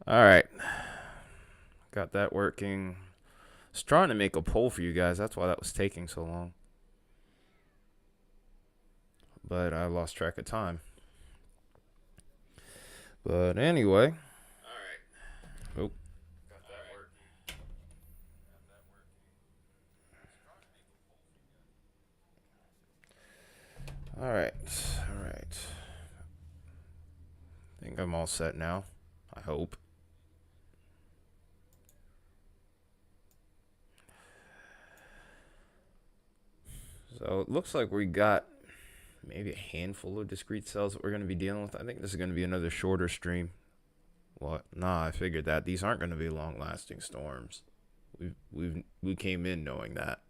All right. Got that working. I was trying to make a poll for you guys. That's why that was taking so long. But I lost track of time. But anyway. Oh. All right. All right. I think I'm all set now. I hope. So it looks like we got maybe a handful of discrete cells that we're going to be dealing with. I think this is going to be another shorter stream. What? Nah, I figured that these aren't going to be long-lasting storms. We came in knowing that.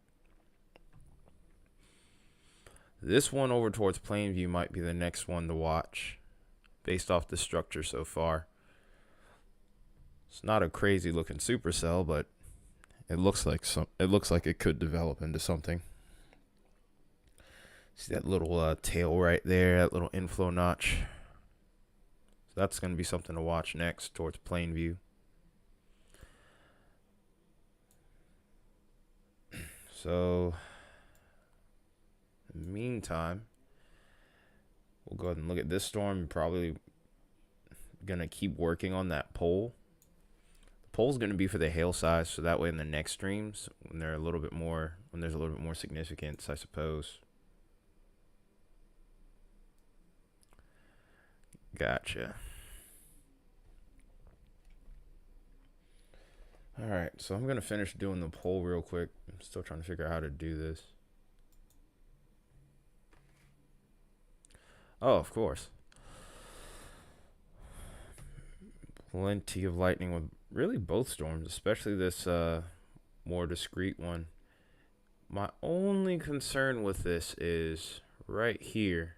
This one over towards Plainview might be the next one to watch, based off the structure so far. It's not a crazy-looking supercell, but it looks like it could develop into something. See that little tail right there, that little inflow notch. So that's going to be something to watch next towards Plainview. So, in the meantime, we'll go ahead and look at this storm. Probably going to keep working on that pole. The pole's going to be for the hail size, so that way in the next streams, when there's a little bit more significance, I suppose. Gotcha. Alright, so I'm going to finish doing the poll real quick. I'm still trying to figure out how to do this. Oh, of course. Plenty of lightning with really both storms, especially this more discrete one. My only concern with this is right here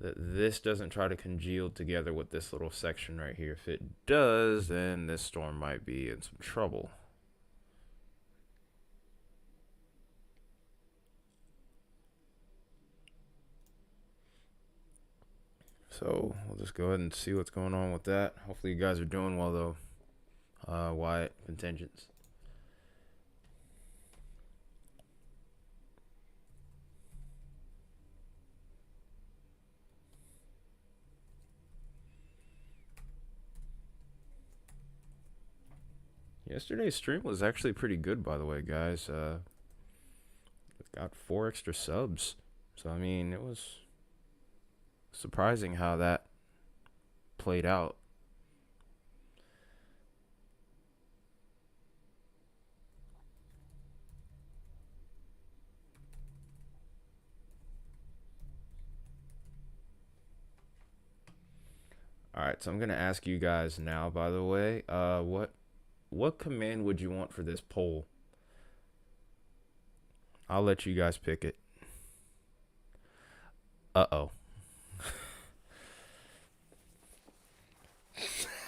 that this doesn't try to congeal together with this little section right here. If it does, then this storm might be in some trouble. So we'll just go ahead and see what's going on with that. Hopefully you guys are doing well though. Wyatt contingents. Yesterday's stream was actually pretty good, by the way, guys. Got 4 extra subs. So, I mean, it was surprising how that played out. All right, so I'm going to ask you guys now, by the way, what command would you want for this poll? I'll let you guys pick it. Uh-oh.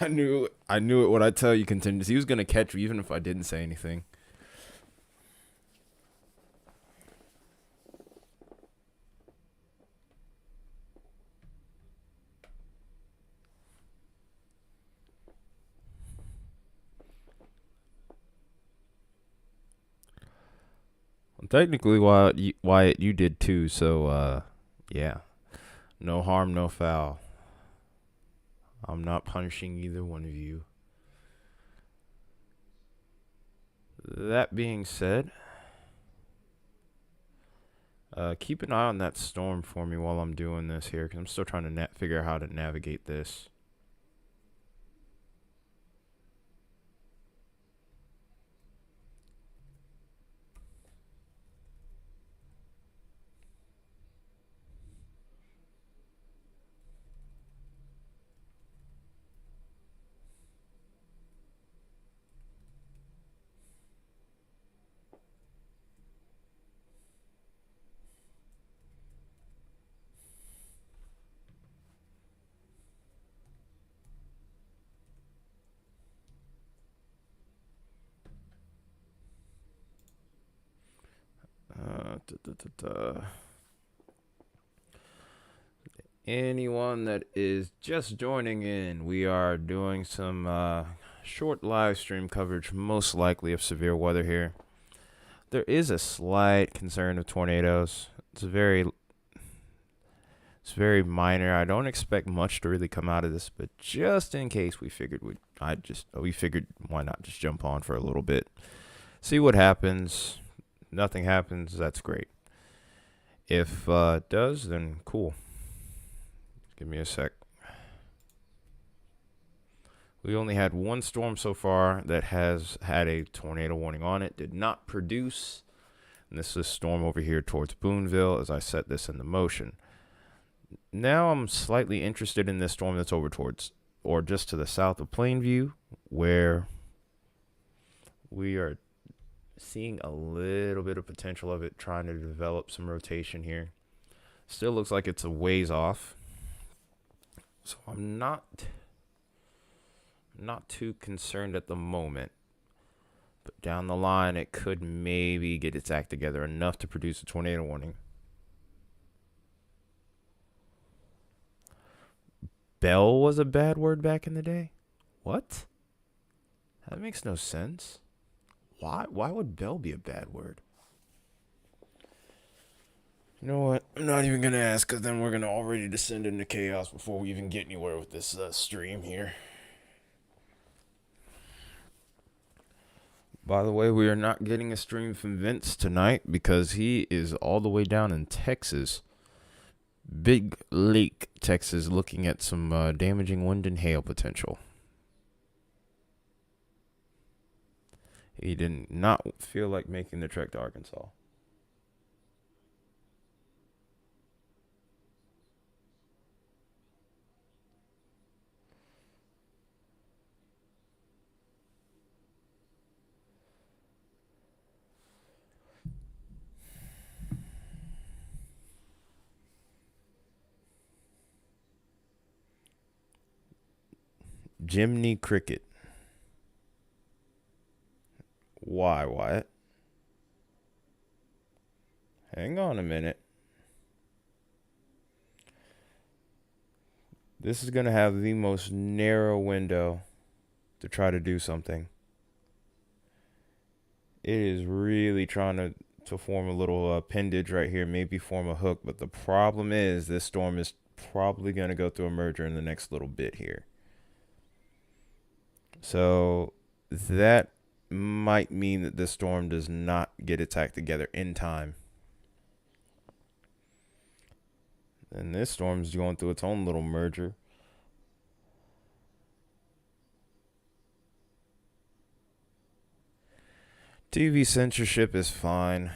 I knew it when I tell you contingency. He was going to catch me even if I didn't say anything. Well, technically, Wyatt, you did too, so, yeah. No harm, no foul. I'm not punishing either one of you. That being said, keep an eye on that storm for me while I'm doing this here, because I'm still trying to figure out how to navigate this. Anyone that is just joining in, we are doing some short live stream coverage, most likely of severe weather here. There is a slight concern of tornadoes. It's very minor. I don't expect much to really come out of this, but just in case, we figured why not just jump on for a little bit, see what happens. Nothing happens, that's great. If it does, then cool. Give me a sec. We only had one storm so far that has had a tornado warning on it. Did not produce. And this is a storm over here towards Boonville as I set this into motion. Now I'm slightly interested in this storm that's over towards, or just to the south of Plainview, where we are seeing a little bit of potential of it trying to develop some rotation here. Still looks like it's a ways off. So I'm not too concerned at the moment. But down the line, it could maybe get its act together enough to produce a tornado warning. Bell was a bad word back in the day? What? That makes no sense. Why would Bell be a bad word? You know what? I'm not even going to ask, because then we're going to already descend into chaos before we even get anywhere with this stream here. By the way, we are not getting a stream from Vince tonight because he is all the way down in Texas. Big Lake, Texas, looking at some damaging wind and hail potential. He did not feel like making the trek to Arkansas. Jiminy Cricket. Why, Wyatt? Hang on a minute. This is going to have the most narrow window to try to do something. It is really trying to form a little appendage right here, maybe form a hook. But the problem is this storm is probably going to go through a merger in the next little bit here. So that might mean that this storm does not get its act together in time. And this storm is going through its own little merger. TV censorship is fine.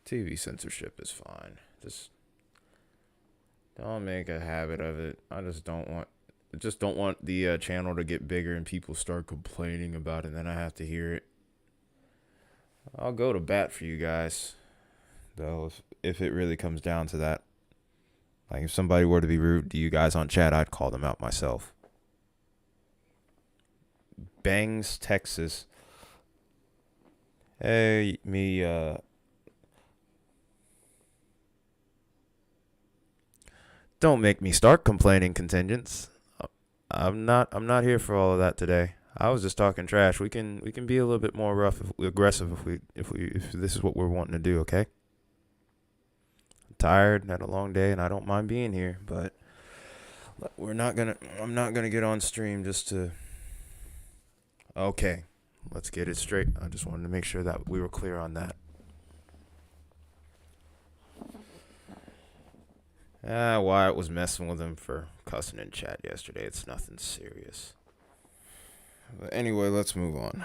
TV censorship is fine. Just don't make a habit of it. I just don't want the channel to get bigger and people start complaining about it, and then I have to hear it. I'll go to bat for you guys, though, if it really comes down to that. Like, if somebody were to be rude to you guys on chat, I'd call them out myself. Bangs, Texas. Hey, don't make me start complaining, contingents. I'm not here for all of that today. I was just talking trash. We can be a little bit more aggressive if this is what we're wanting to do, okay? I'm tired, had a long day, and I don't mind being here, but I'm not gonna get on stream just to. Okay, let's get it straight. I just wanted to make sure that we were clear on that. Wyatt was messing with him for cussing in chat yesterday. It's nothing serious. But anyway, let's move on.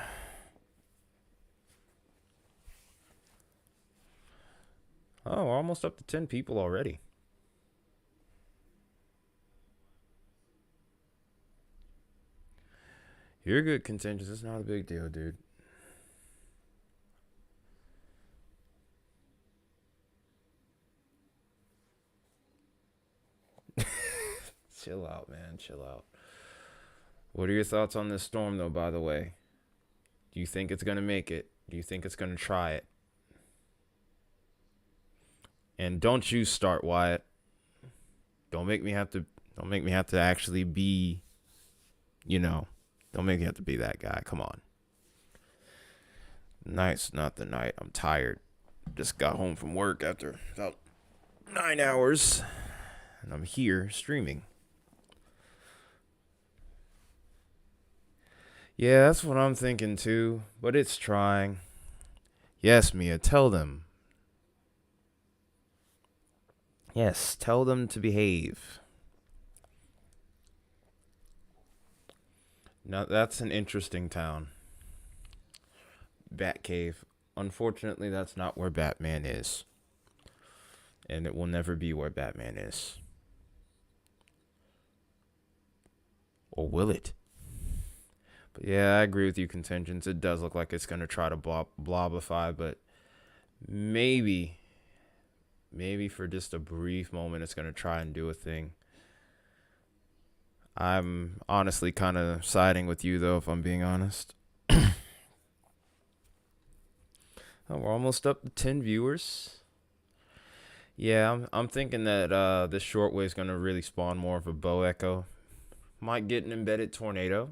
Oh, we're almost up to 10 people already. You're good, contingents. It's not a big deal, dude. Chill out, man. Chill out. What are your thoughts on this storm, though, by the way? Do you think it's going to make it? Do you think it's going to try it? And don't you start, Wyatt. Don't make me have to. Don't make me have to actually be. You know. Don't make me have to be that guy. Come on. Night's not the night. I'm tired. Just got home from work after about 9 hours, and I'm here streaming. Yeah, that's what I'm thinking too. But it's trying. Yes, Mia. Tell them. Yes, tell them to behave. Now that's an interesting town. Batcave. Unfortunately, that's not where Batman is. And it will never be where Batman is. Or will it? But yeah, I agree with you, Contingents. It does look like it's going to try to blobify, but maybe for just a brief moment, it's going to try and do a thing. I'm honestly kind of siding with you, though, if I'm being honest. Oh, we're almost up to 10 viewers. Yeah, I'm thinking that this shortwave is going to really spawn more of a bow echo. Might get an embedded tornado,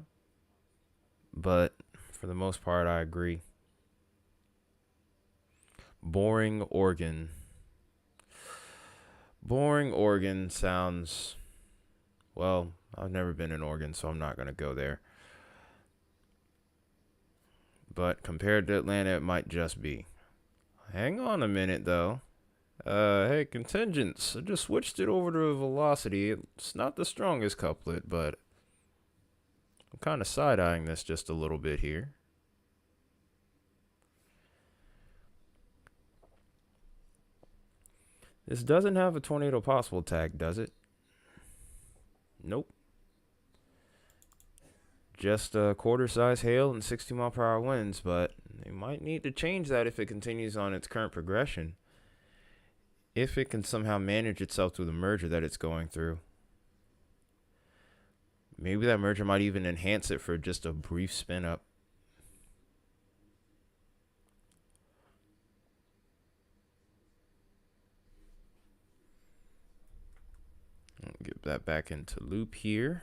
but for the most part, I agree. Boring organ. Boring organ sounds... Well, I've never been in Oregon, so I'm not going to go there. But compared to Atlanta, it might just be. Hang on a minute, though. Hey, Contingents. I just switched it over to Velocity. It's not the strongest couplet, but I'm kind of side-eyeing this just a little bit here. This doesn't have a tornado possible tag, does it? Nope. Just a quarter-size hail and 60-mile-per-hour winds, but they might need to change that if it continues on its current progression. If it can somehow manage itself through the merger that it's going through. Maybe that merger might even enhance it for just a brief spin up. Get that back into loop here.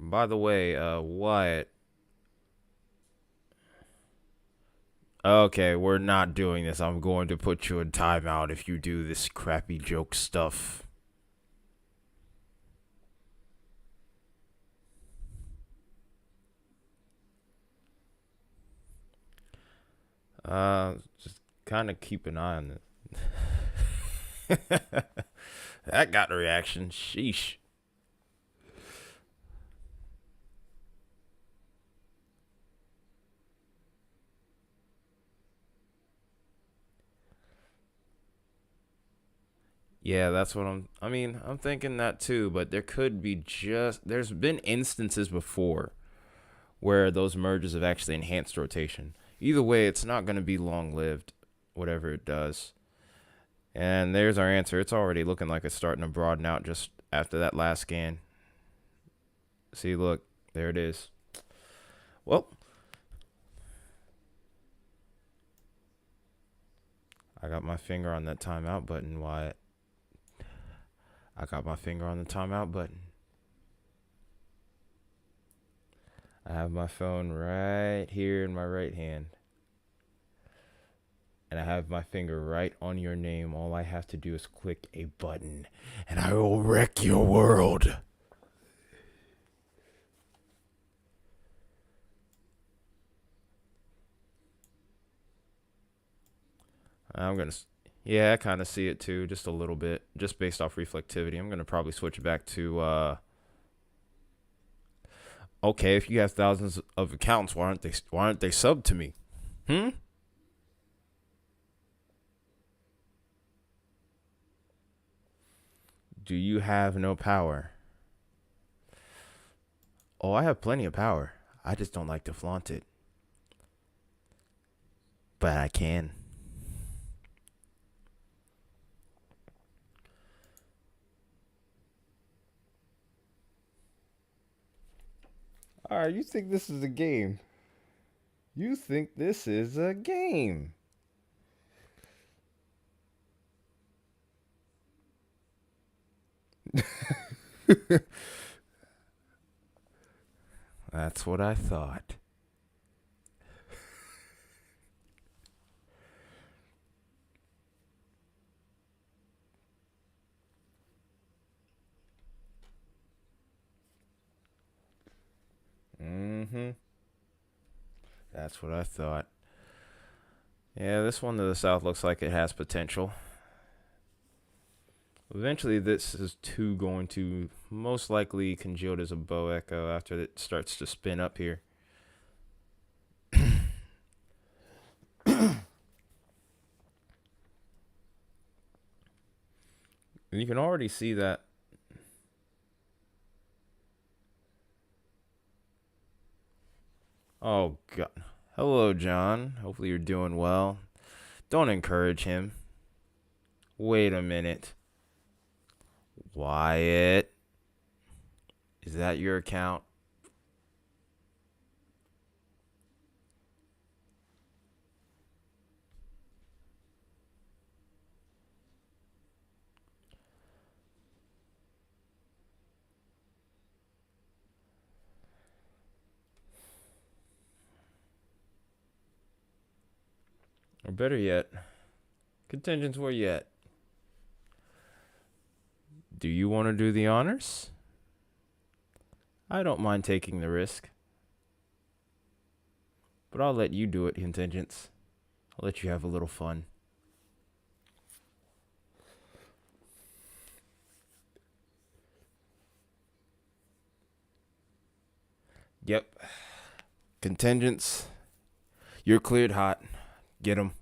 By the way, Wyatt. Okay, we're not doing this. I'm going to put you in timeout if you do this crappy joke stuff. Just kind of keep an eye on it. That got a reaction. Sheesh. Yeah, that's what I'm thinking that too, but there could be there's been instances before where those merges have actually enhanced rotation. Either way, it's not going to be long lived, whatever it does. And there's our answer. It's already looking like it's starting to broaden out just after that last scan. See, look, there it is. Well, I got my finger on that timeout button, Wyatt. I got my finger on the timeout button. I have my phone right here in my right hand. And I have my finger right on your name. All I have to do is click a button, and I will wreck your world. Yeah, I kind of see it too, just a little bit, just based off reflectivity. I'm gonna probably switch back to. Okay, if you have thousands of accounts, why aren't they subbed to me? Do you have no power? Oh, I have plenty of power. I just don't like to flaunt it. but I can. All right, you think this is a game? You think this is a game? That's what I thought. Mm-hmm. That's what I thought. Yeah, this one to the south looks like it has potential. Eventually, this is too going to most likely congeal as a bow echo after it starts to spin up here. You can already see that. Oh, God. Hello, John. Hopefully, you're doing well. Don't encourage him. Wait a minute. Wyatt. Is that your account? Or better yet, contingents where you at? Do you want to do the honors? I don't mind taking the risk. But I'll let you do it, contingents. I'll let you have a little fun. Yep. Contingents, you're cleared hot. Get him.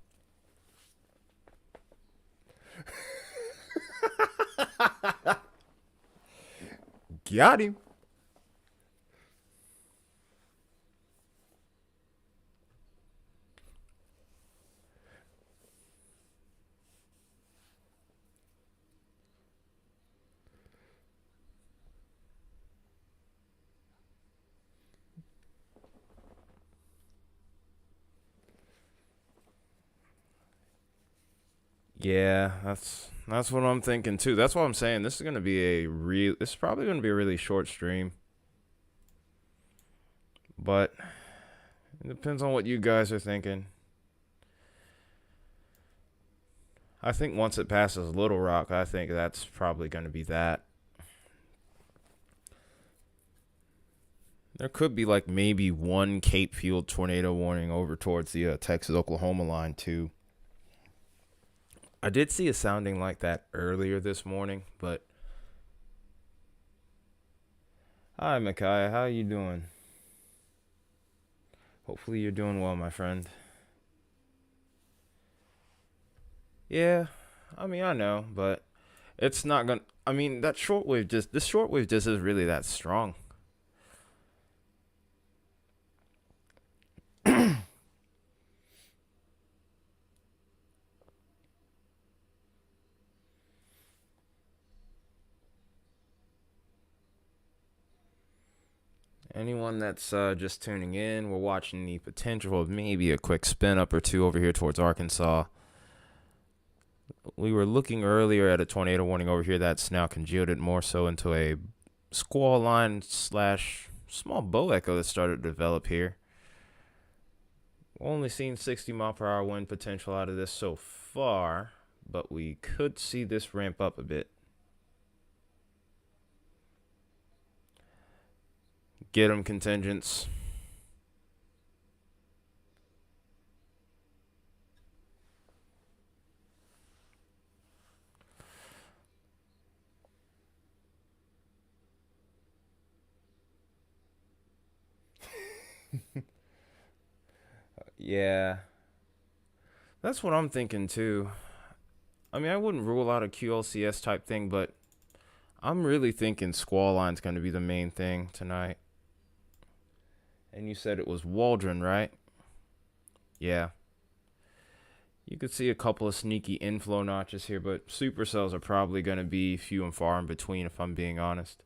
Got him. Yeah, that's what I'm thinking too. That's what I'm saying. This is gonna be this is probably gonna be a really short stream. But it depends on what you guys are thinking. I think once it passes Little Rock, I think that's probably gonna be that. There could be like maybe one Cape Field tornado warning over towards the Texas-Oklahoma line too. I did see a sounding like that earlier this morning, but hi, Micaiah. How you doing? Hopefully you're doing well, my friend. Yeah, I mean, I know, but it's not gonna. I mean, that shortwave just this shortwave just is really that strong. Anyone that's just tuning in, we're watching the potential of maybe a quick spin up or two over here towards Arkansas. We were looking earlier at a tornado warning over here that's now congealed it more so into a squall line slash small bow echo that started to develop here. Only seen 60-mile-per-hour wind potential out of this so far, but we could see this ramp up a bit. Get them, contingents. Yeah. That's what I'm thinking too. I mean, I wouldn't rule out a QLCS type thing, but I'm really thinking squall line's going to be the main thing tonight. And you said it was Waldron, right? Yeah. You could see a couple of sneaky inflow notches here, but supercells are probably going to be few and far in between, if I'm being honest.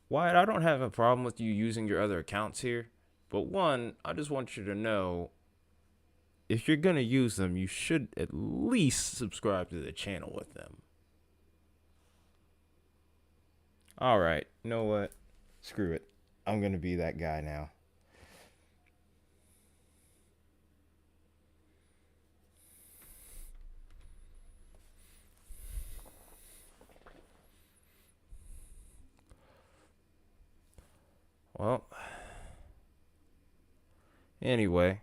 Wyatt, I don't have a problem with you using your other accounts here, but one, I just want you to know, if you're going to use them, you should at least subscribe to the channel with them. All right, you know what? Screw it. I'm going to be that guy now. Well, anyway,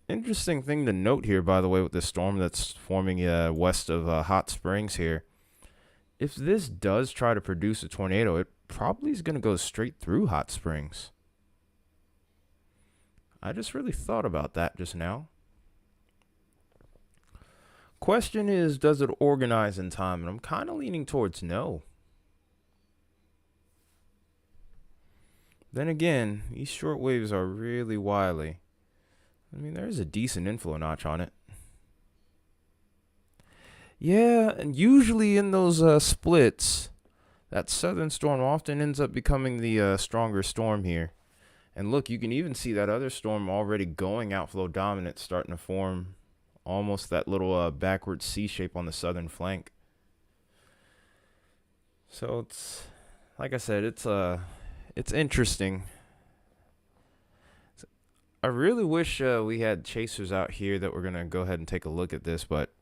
interesting thing to note here, by the way, with this storm that's forming west of Hot Springs here. If this does try to produce a tornado, it probably is going to go straight through Hot Springs. I just really thought about that just now. Question is, does it organize in time? And I'm kind of leaning towards no. Then again, these short waves are really wily. I mean, there's a decent inflow notch on it. Yeah, and usually in those splits, that southern storm often ends up becoming the stronger storm here. And look, you can even see that other storm already going outflow dominant, starting to form almost that little backward C shape on the southern flank. So it's, like I said, it's interesting. I really wish we had chasers out here that were going to go ahead and take a look at this, but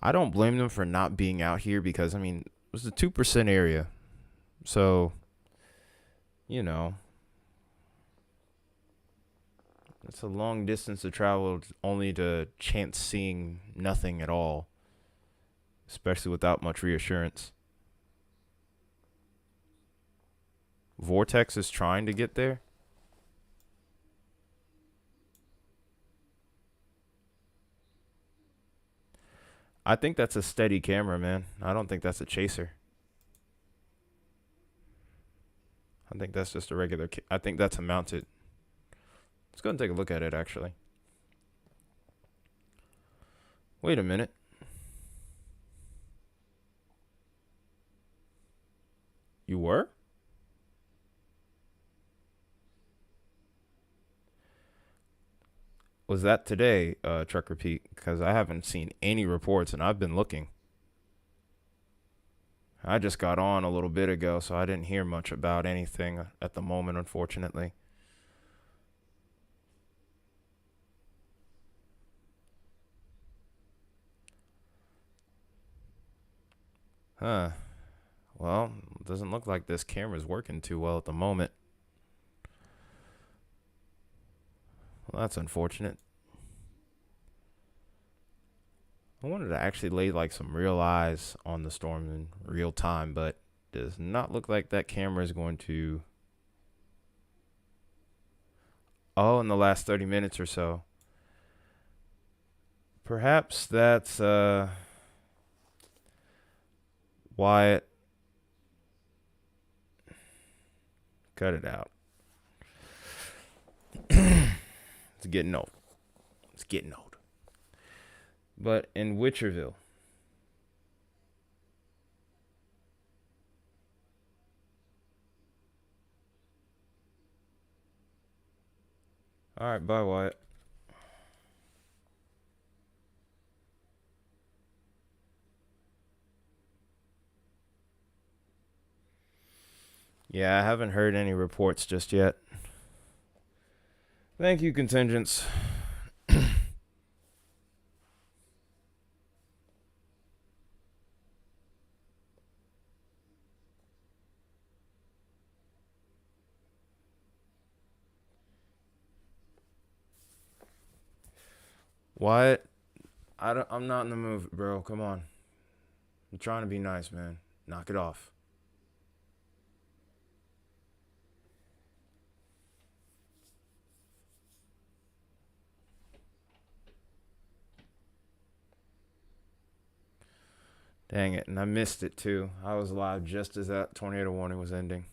I don't blame them for not being out here because, I mean, it was a 2% area. So, you know, it's a long distance to travel only to chance seeing nothing at all, especially without much reassurance. Vortex is trying to get there. I think that's a steady camera, man. I don't think that's a chaser. I think that's just a regular. I think that's a mounted. Let's go and take a look at it, actually. Wait a minute. You were? Was that today, Trucker Pete? Because I haven't seen any reports, and I've been looking. I just got on a little bit ago, so I didn't hear much about anything at the moment, unfortunately. Huh. Well, it doesn't look like this camera's working too well at the moment. Well, that's unfortunate. I wanted to actually lay like some real eyes on the storm in real time, but it does not look like that camera is going to. Oh, in the last 30 minutes or so. Perhaps that's Wyatt. Cut it out. It's getting old. It's getting old. But in Witcherville, all right, bye, Wyatt. Yeah, I haven't heard any reports just yet. Thank you, contingents. Wyatt, I'm not in the mood, bro. Come on. I'm trying to be nice, man. Knock it off. Dang it, and I missed it too. I was live just as that tornado warning was ending.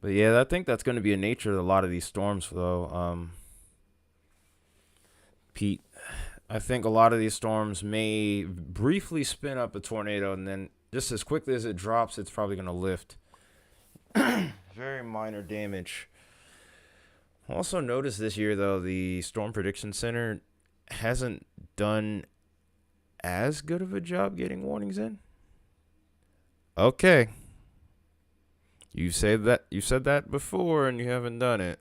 But yeah, I think that's going to be a nature of a lot of these storms, though. Pete. I think a lot of these storms may briefly spin up a tornado, and then just as quickly as it drops, it's probably going to lift. Very minor damage. Also noticed this year, though, the Storm Prediction Center hasn't done as good of a job getting warnings in. Okay. You said that before and you haven't done it.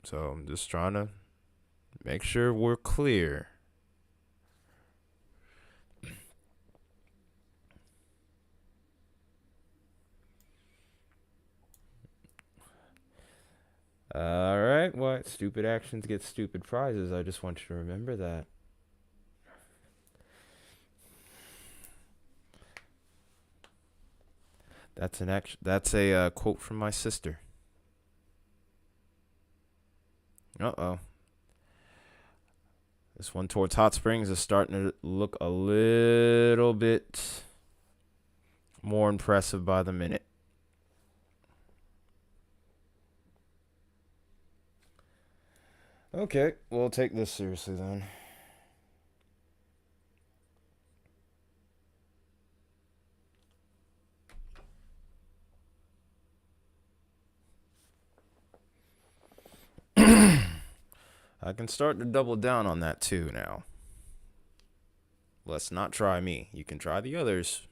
So I'm just trying to make sure we're clear. All right, what? Stupid actions get stupid prizes. I just want you to remember that. That's a quote from my sister. Uh-oh. This one towards Hot Springs is starting to look a little bit more impressive by the minute. Okay, we'll take this seriously then. I can start to double down on that too now. Let's not try me. You can try the others,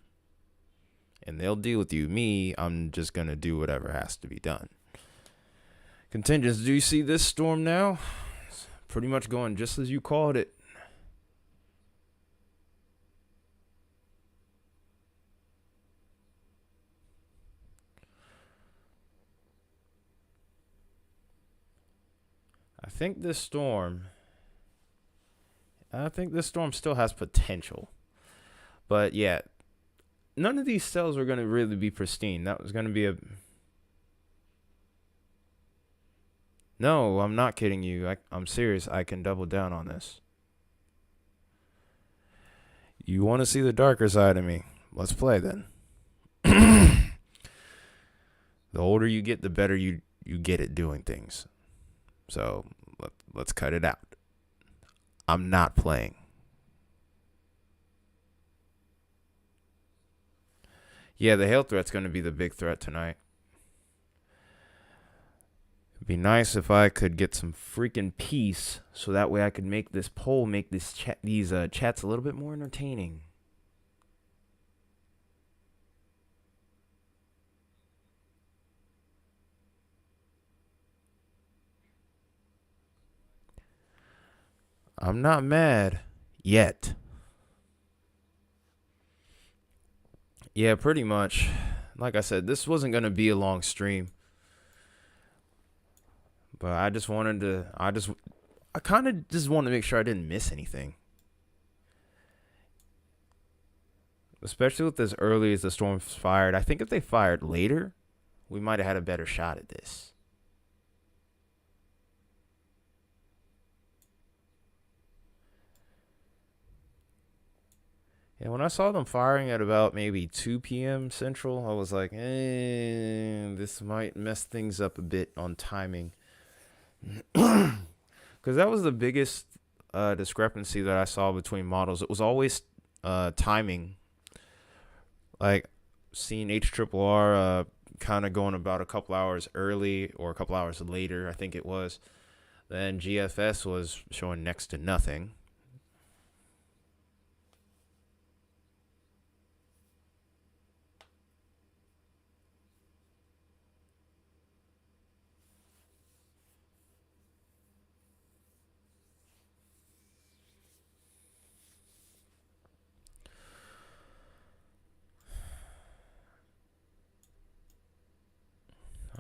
and they'll deal with you. Me, I'm just going to do whatever has to be done. Contingents, do you see this storm now? It's pretty much going just as you called it. I think this storm still has potential. But yeah, none of these cells are going to really be pristine. That was going to be a... No, I'm not kidding you. I'm serious. I can double down on this. You want to see the darker side of me? Let's play then. The older you get, the better you get at doing things. So let's cut it out. I'm not playing. Yeah, the hail threat's going to be the big threat tonight. It'd be nice if I could get some freaking peace, so that way I could make this poll, make these chats a little bit more entertaining. I'm not mad yet. Yeah, pretty much. Like I said, this wasn't going to be a long stream. But I kind of just wanted to make sure I didn't miss anything. Especially with as early as the storms fired. I think if they fired later, we might have had a better shot at this. Yeah, when I saw them firing at about maybe 2 p.m. Central, I was like, this might mess things up a bit on timing. Because that was the biggest discrepancy that I saw between models. It was always timing. Like, seeing HRRR kind of going about a couple hours early or a couple hours later, I think it was. Then GFS was showing next to nothing.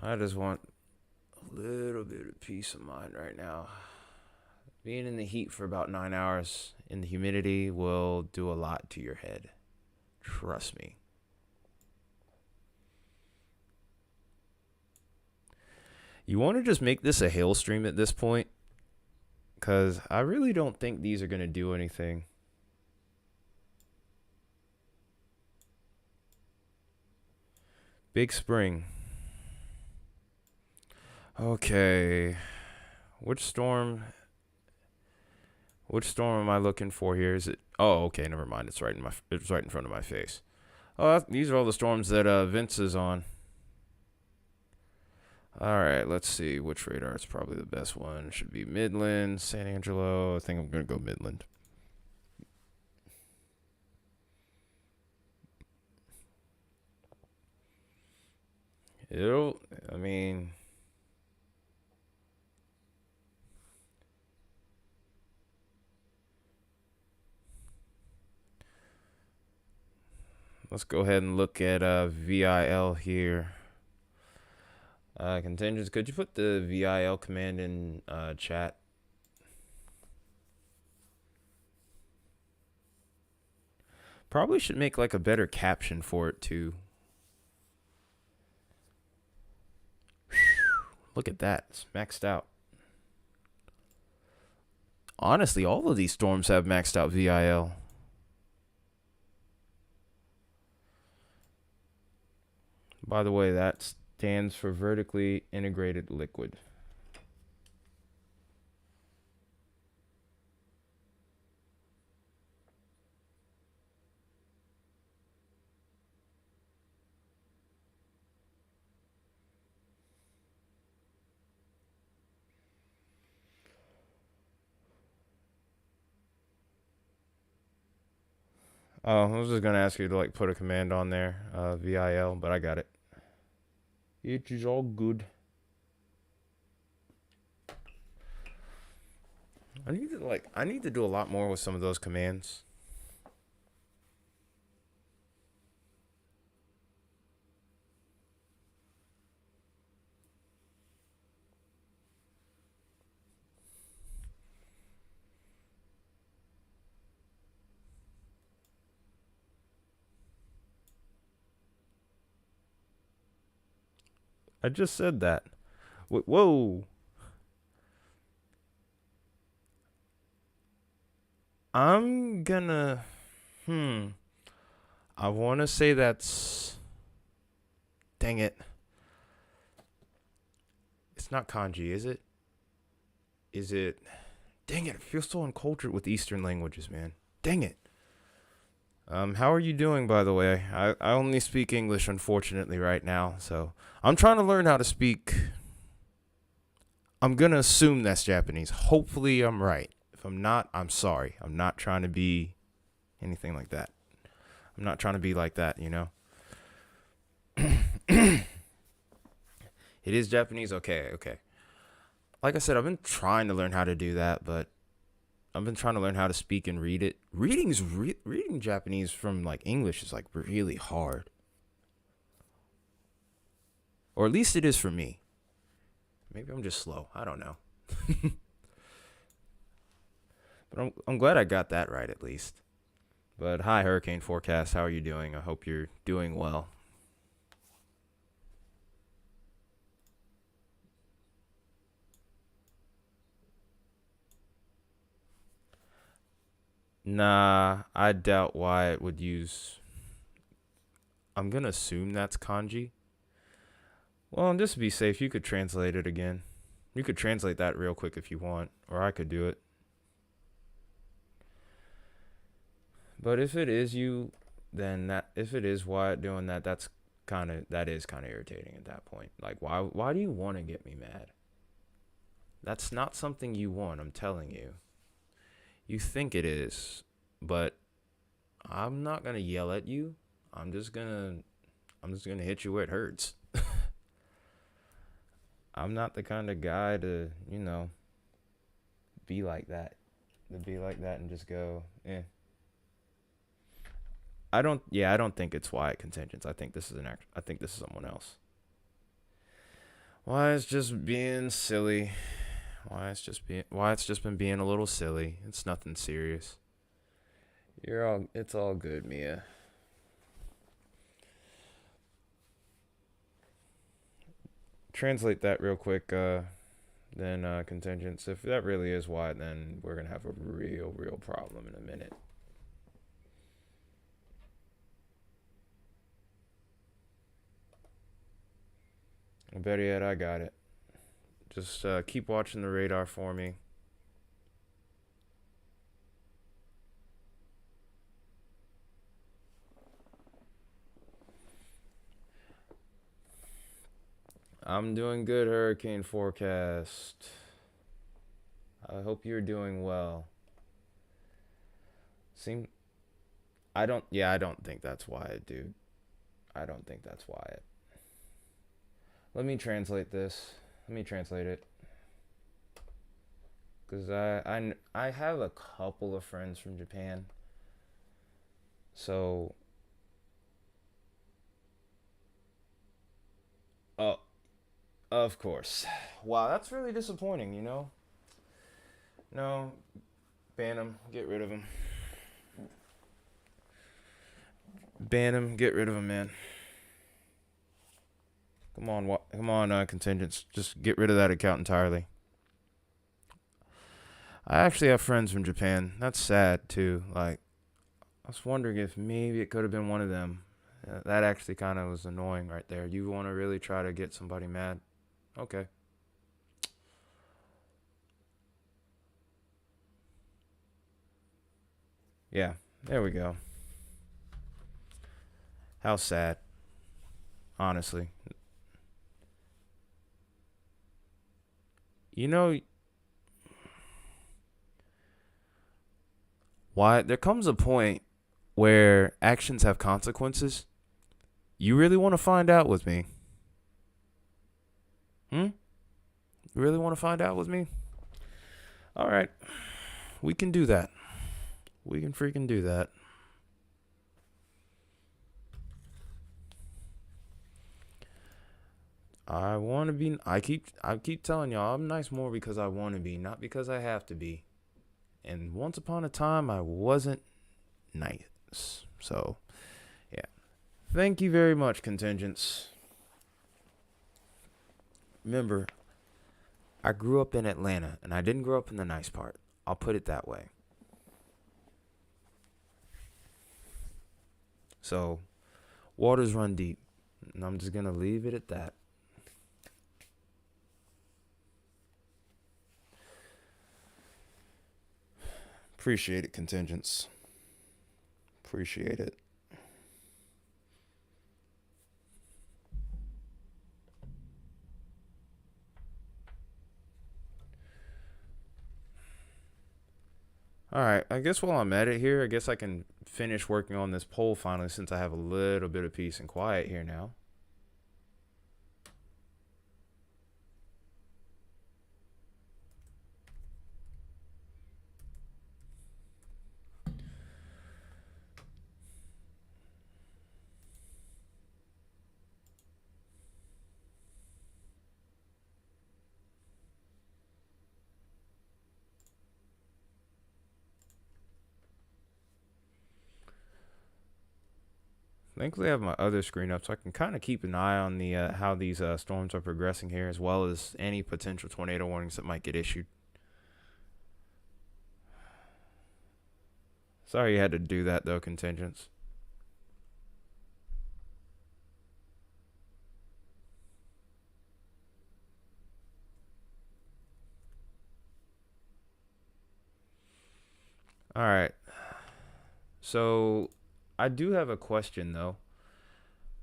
I just want a little bit of peace of mind right now. Being in the heat for about 9 hours in the humidity will do a lot to your head. Trust me. You want to just make this a hail stream at this point? Because I really don't think these are going to do anything. Big Spring. Okay. Which storm Which storm am I looking for here? Is it? Oh, okay. Never mind. It's right in front of my face. Oh, these are all the storms that Vince is on. All right. Let's see which radar is probably the best one. Should be Midland, San Angelo. I think I'm gonna go Midland. It'll. I mean. Let's go ahead and look at VIL here. Contingents, could you put the VIL command in chat? Probably should make like a better caption for it too. Look at that. It's maxed out. Honestly, all of these storms have maxed out VIL. By the way, that stands for vertically integrated liquid. Oh, I was just gonna ask you to like put a command on there, VIL, but I got it. It is all good. I need to do a lot more with some of those commands. I just said that. Whoa. I'm gonna. I want to say that's. Dang it. It's not kanji, is it? Is it? Dang it. I feel so uncultured with Eastern languages, man. Dang it. How are you doing, by the way? I only speak English, unfortunately, right now. So I'm trying to learn how to speak. I'm going to assume that's Japanese. Hopefully, I'm right. If I'm not, I'm sorry. I'm not trying to be anything like that. I'm not trying to be like that, you know? It is Japanese? Okay. Like I said, I've been trying to learn how to do that, but I've been trying to learn how to speak and read it. Reading Japanese from like English is like really hard. Or at least it is for me. Maybe I'm just slow. I don't know. But I'm glad I got that right at least. But hi, Hurricane Forecast. How are you doing? I hope you're doing well. Nah, I doubt why it would use. I'm gonna assume that's kanji. Well, just to be safe, you could translate it again. You could translate that real quick if you want, or I could do it. But if it is you, then if it is Wyatt doing that, that is kind of irritating at that point. Like, why do you want to get me mad? That's not something you want, I'm telling you. You think it is, but I'm not gonna yell at you. I'm just gonna hit you where it hurts. I'm not the kind of guy to, be like that. To be like that and just go, eh. I don't think it's Wyatt Contingents. I think this is someone else. Wyatt's just being silly. Wyatt's just been being a little silly. It's nothing serious. It's all good, Mia. Translate that real quick, then contingents. If that really is Wyatt, then we're gonna have a real problem in a minute. Better yet, I got it. Just keep watching the radar for me. I'm doing good, hurricane forecast. I hope you're doing well. Seem I don't think that's Wyatt, dude. I don't think that's Wyatt. Let me translate this. Let me translate it. Cuz I have a couple of friends from Japan. So, oh, of course. Wow, that's really disappointing, you know? No, ban him, get rid of him. Ban him, get rid of him, man. Come on, contingents. Just get rid of that account entirely. I actually have friends from Japan. That's sad too. Like, I was wondering if maybe it could have been one of them. That actually kind of was annoying right there. You want to really try to get somebody mad? Okay. Yeah, there we go. How sad, honestly. You know, why there comes a point where actions have consequences. You really want to find out with me? Hmm? You really want to find out with me? All right. We can do that. We can freaking do that. I want to be. I keep telling y'all I'm nice more because I want to be, not because I have to be. And once upon a time, I wasn't nice. So, yeah. Thank you very much, contingents. Remember, I grew up in Atlanta, and I didn't grow up in the nice part. I'll put it that way. So, waters run deep. And I'm just going to leave it at that. Appreciate it, contingents. Appreciate it. All right, I guess while I'm at it here, I guess I can finish working on this poll finally since I have a little bit of peace and quiet here now. Thankfully, I have my other screen up so I can kind of keep an eye on the how these storms are progressing here, as well as any potential tornado warnings that might get issued. Sorry you had to do that, though, contingents. All right. So, I do have a question, though.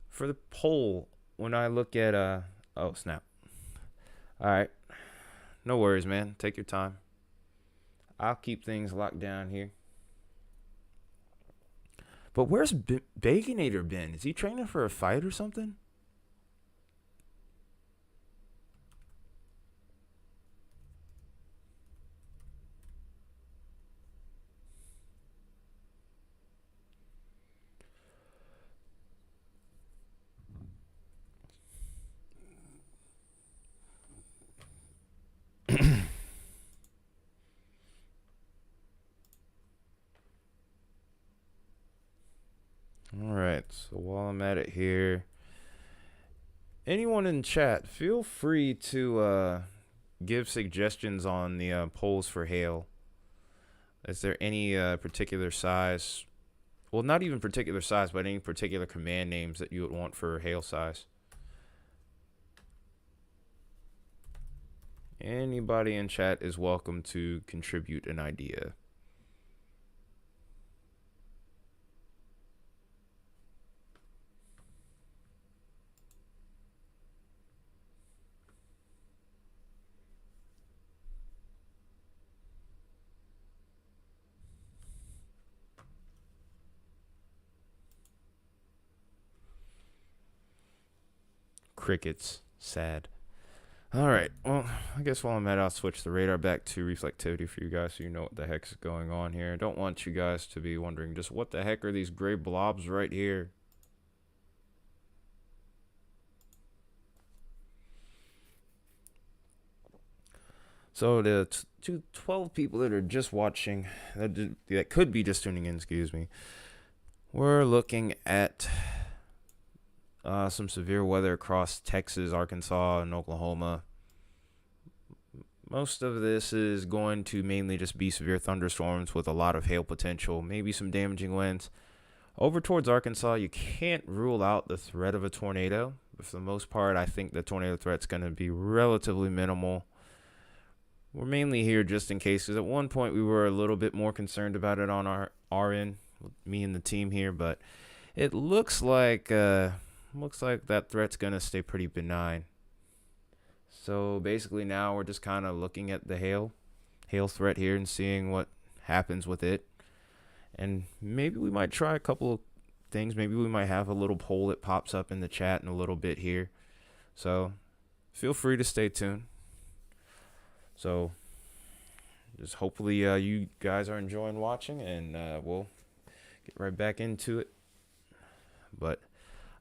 For the poll, when I look at, oh, snap. All right. No worries, man. Take your time. I'll keep things locked down here. But where's Baconator been? Is he training for a fight or something? All right. So while I'm at it here, anyone in chat, feel free to give suggestions on the polls for hail. Is there any particular size? Well, not even particular size, but any particular command names that you would want for hail size. Anybody in chat is welcome to contribute an idea. Crickets. Sad. All right. Well, I guess while I'm at it, I'll switch the radar back to reflectivity for you guys so you know what the heck's going on here. I don't want you guys to be wondering just what the heck are these gray blobs right here. So the 12 people that are just watching, that could be just tuning in, excuse me, we're looking at some severe weather across Texas, Arkansas, and Oklahoma. Most of this is going to mainly just be severe thunderstorms with a lot of hail potential, maybe some damaging winds. Over towards Arkansas, you can't rule out the threat of a tornado. But for the most part, I think the tornado threat's going to be relatively minimal. We're mainly here just in case, because at one point we were a little bit more concerned about it on our end, me and the team here, but it looks like that threat's going to stay pretty benign. So basically now we're just kind of looking at the hail threat here and seeing what happens with it. And maybe we might try a couple of things. Maybe we might have a little poll that pops up in the chat in a little bit here. So feel free to stay tuned. So just hopefully you guys are enjoying watching, and we'll get right back into it. But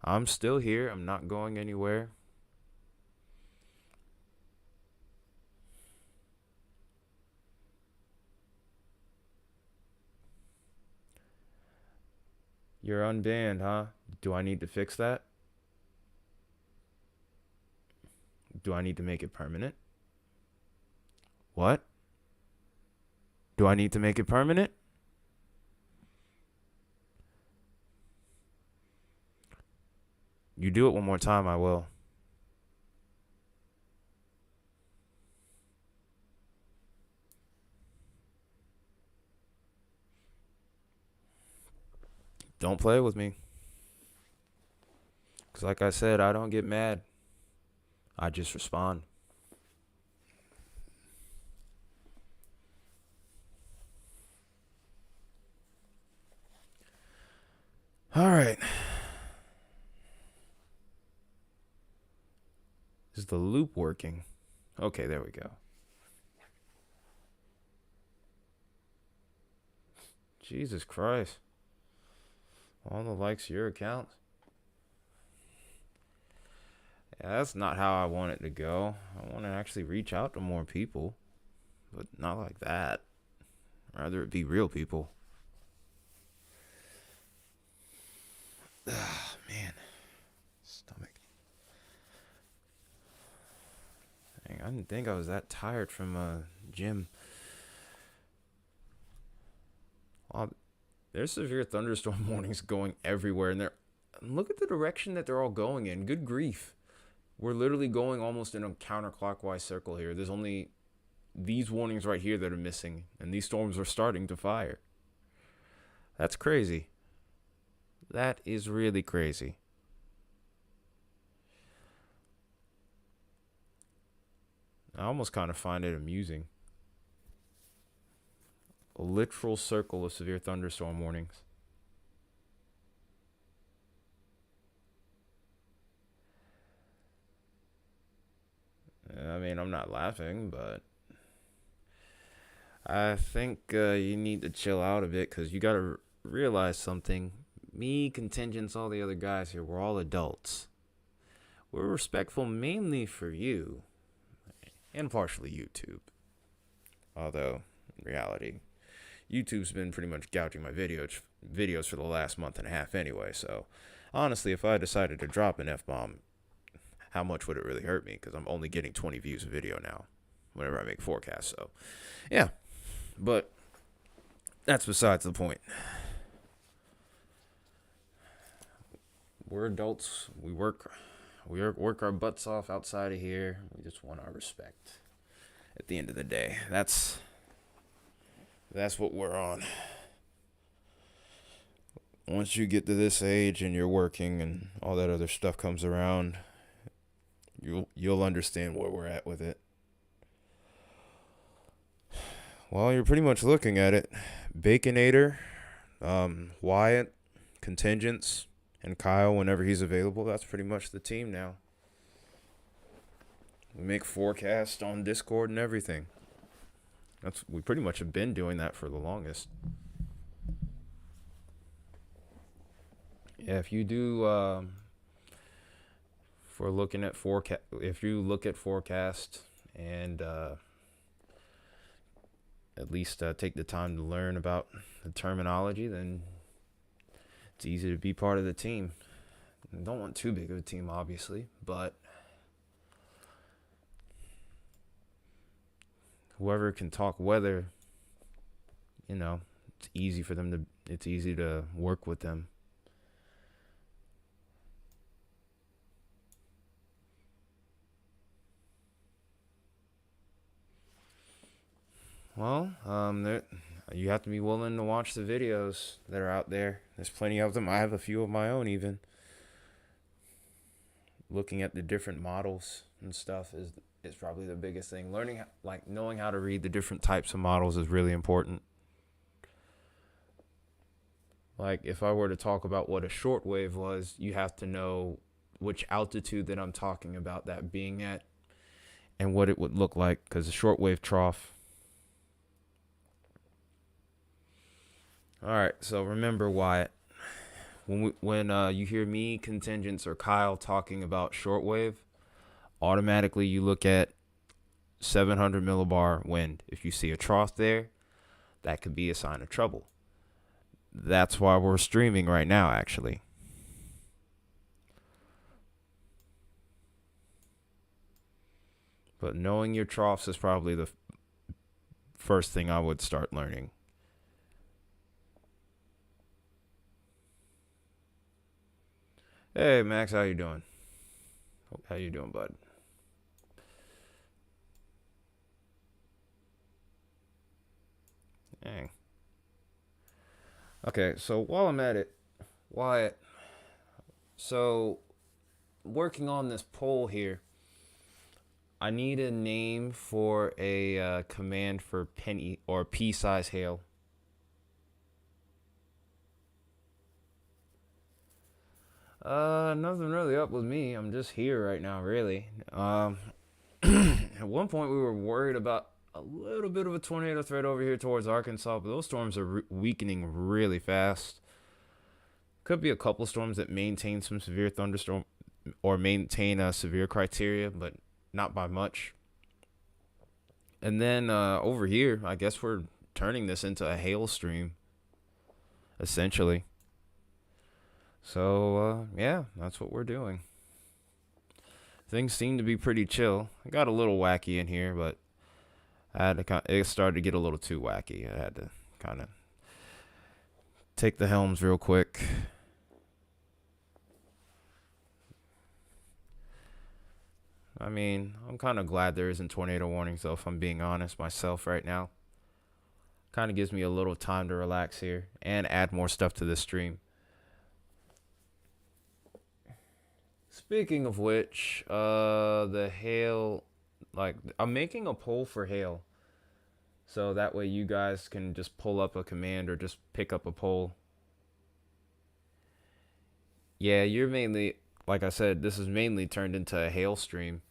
I'm still here. I'm not going anywhere. You're unbanned, huh? Do I need to fix that? Do I need to make it permanent? What? Do I need to make it permanent? You do it one more time, I will. Don't play with me. Because like I said, I don't get mad. I just respond. All right. Is the loop working? Okay, there we go. Jesus Christ. All the likes your account. Yeah, that's not how I want it to go. I want to actually reach out to more people, but not like that. Rather it be real people. Man. Stomach. Dang, I didn't think I was that tired from gym. There's severe thunderstorm warnings going everywhere, and look at the direction that they're all going in. Good grief. We're literally going almost in a counterclockwise circle here. There's only these warnings right here that are missing, and these storms are starting to fire. That's crazy. That is really crazy. I almost kind of find it amusing. A literal circle of severe thunderstorm warnings. I mean, I'm not laughing, but I think you need to chill out a bit, because you got to realize something. Me, Contingents, all the other guys here, we're all adults. We're respectful mainly for you, and partially YouTube. Although, in reality, YouTube's been pretty much gouging my videos for the last month and a half anyway, so honestly, if I decided to drop an F-bomb, how much would it really hurt me? Because I'm only getting 20 views a video now whenever I make forecasts. So, yeah. But that's besides the point. We're adults. We work our butts off outside of here. We just want our respect. At the end of the day, that's what we're on. Once you get to this age and you're working and all that other stuff comes around, you'll understand where we're at with it. Well, you're pretty much looking at it. Baconator, Wyatt, Contingents, and Kyle whenever he's available. That's pretty much the team now. We make forecasts on Discord and everything. We pretty much have been doing that for the longest. Yeah, if you do, for looking at forecast, if you look at forecast and at least take the time to learn about the terminology, then it's easy to be part of the team. I don't want too big of a team, obviously, but whoever can talk weather, it's easy to work with them. Well, you have to be willing to watch the videos that are out there. There's plenty of them. I have a few of my own even. Looking at the different models and stuff is probably the biggest thing. Knowing how to read the different types of models is really important. Like if I were to talk about what a shortwave was, you have to know which altitude that I'm talking about that being at and what it would look like, because a shortwave trough. All right, so remember, Wyatt, when you hear me, Contingents, or Kyle talking about shortwave, automatically you look at 700 millibar wind. If you see a trough there, that could be a sign of trouble. That's why we're streaming right now, actually. But knowing your troughs is probably the first thing I would start learning. Hey, Max, how you doing? How you doing, bud? Dang. Okay, so while I'm at it, Wyatt, so working on this poll here, I need a name for a command for penny or pea-size hail. Nothing really up with me. I'm just here right now, really. At one point we were worried about a little bit of a tornado threat over here towards Arkansas, but those storms are weakening really fast. Could be a couple storms that maintain some severe thunderstorm or maintain a severe criteria, but not by much. And then over here, I guess we're turning this into a hail stream, essentially. So, yeah, that's what we're doing. Things seem to be pretty chill. I got a little wacky in here, but it started to get a little too wacky. I had to kind of take the helms real quick. I mean, I'm kind of glad there isn't tornado warnings, though, if I'm being honest myself right now. Kind of gives me a little time to relax here and add more stuff to this stream. Speaking of which, the hail, I'm making a poll for hail. So that way you guys can just pull up a command or just pick up a poll. Yeah, you're mainly, like I said, this is mainly turned into a hail stream.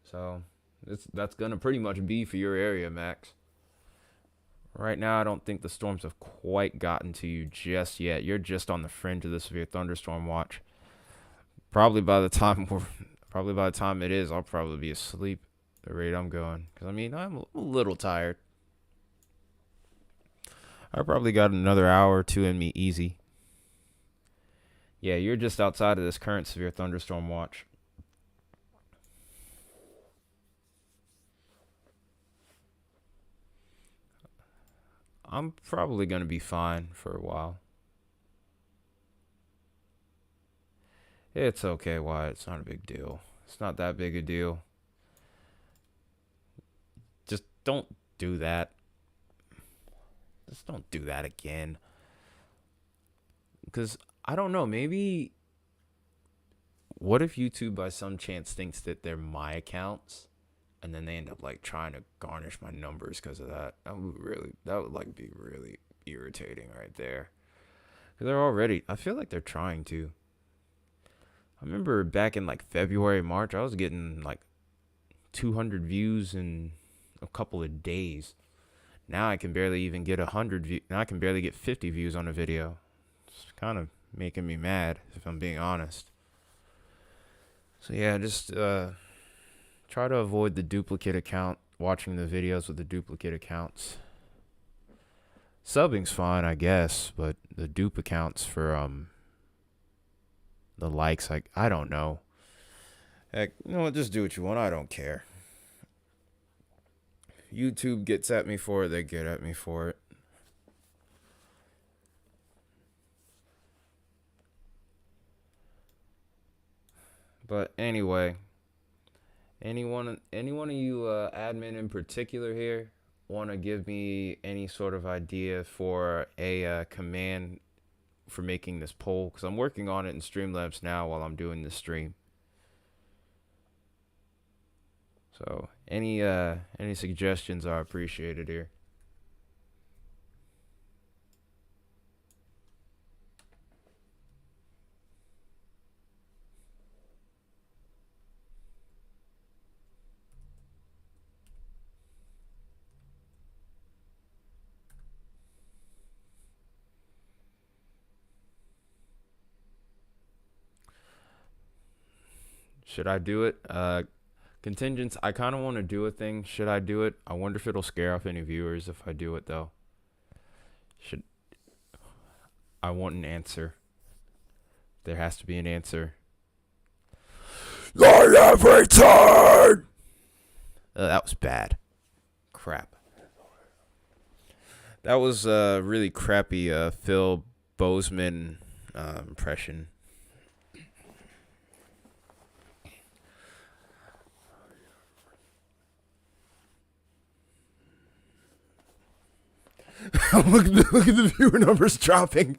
So that's going to pretty much be for your area, Max. Right now, I don't think the storms have quite gotten to you just yet. You're just on the fringe of the severe thunderstorm watch. Probably by the time it is, I'll probably be asleep at the rate I'm going. Because, I mean, I'm a little tired. I probably got another hour or two in me easy. Yeah, you're just outside of this current severe thunderstorm watch. I'm probably going to be fine for a while. It's okay, Wyatt. It's not a big deal. It's not that big a deal. Just don't do that. Just don't do that again. Because, I don't know, maybe... What if YouTube by some chance thinks that they're my accounts? And then they end up trying to garnish my numbers because of that. That would be really irritating right there. Because I feel like they're trying to. I remember back in like February, March, I was getting like 200 views in a couple of days. Now I can barely even get 100 views. Now I can barely get 50 views on a video. It's kind of making me mad, if I'm being honest. So yeah, just try to avoid the duplicate account, watching the videos with the duplicate accounts. Subbing's fine, I guess, but the dupe accounts for the likes, I don't know. Heck, you know what? Just do what you want. I don't care. YouTube gets at me for it. They get at me for it. But anyway, any one of you admin in particular here want to give me any sort of idea for a command for making this poll? Because I'm working on it in Streamlabs now while I'm doing this stream. So any suggestions are appreciated here. Should I do it? Contingents, I kind of want to do a thing. Should I do it? I wonder if it'll scare off any viewers if I do it, though. I want an answer. There has to be an answer. Like every turn! That was bad. Crap. That was a really crappy Phil Bozeman impression. look at the viewer numbers dropping.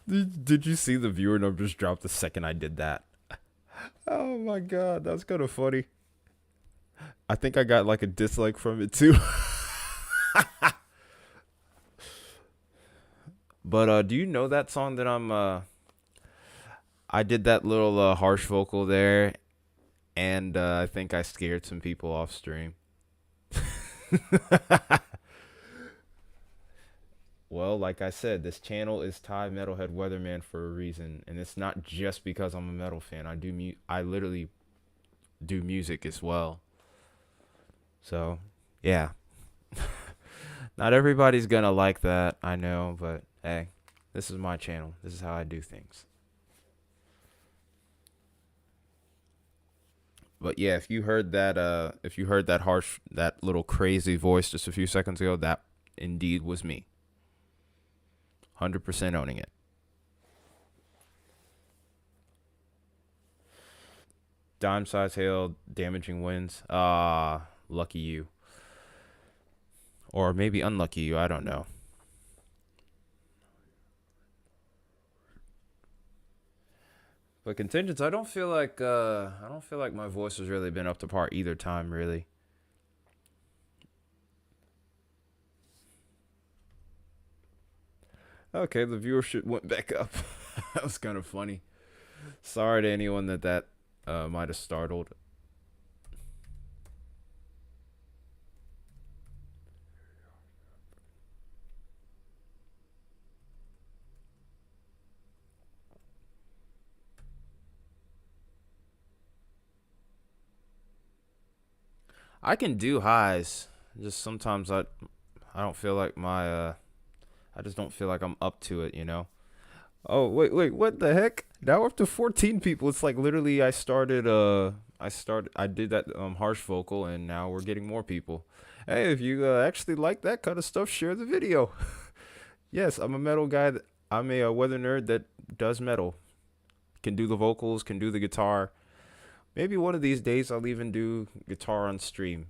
Did you see the viewer numbers drop the second I did that? Oh my god, that's kind of funny. I think I got like a dislike from it too. But do you know that song that I did that little harsh vocal there, and I think I scared some people off stream. Well, like I said, this channel is Ty Metalhead Weatherman for a reason, and it's not just because I'm a metal fan. I literally do music as well. So, yeah. Not everybody's gonna like that, I know, but hey, this is my channel. This is how I do things. But yeah, if you heard that harsh, that little crazy voice just a few seconds ago, that indeed was me. 100% owning it. Dime size hail, damaging winds. Lucky you. Or maybe unlucky you, I don't know. But contingents, I don't feel like my voice has really been up to par either time, really. Okay, the viewership went back up. That was kind of funny. Sorry to anyone that might have startled. I can do highs. Just sometimes I don't feel like I just don't feel like I'm up to it, you know. Oh, wait, what the heck? Now we're up to 14 people. It's like literally I did that harsh vocal, and now we're getting more people. Hey, if you actually like that kind of stuff, share the video. Yes, I'm a metal guy. I'm a weather nerd that does metal. Can do the vocals, can do the guitar. Maybe one of these days I'll even do guitar on stream.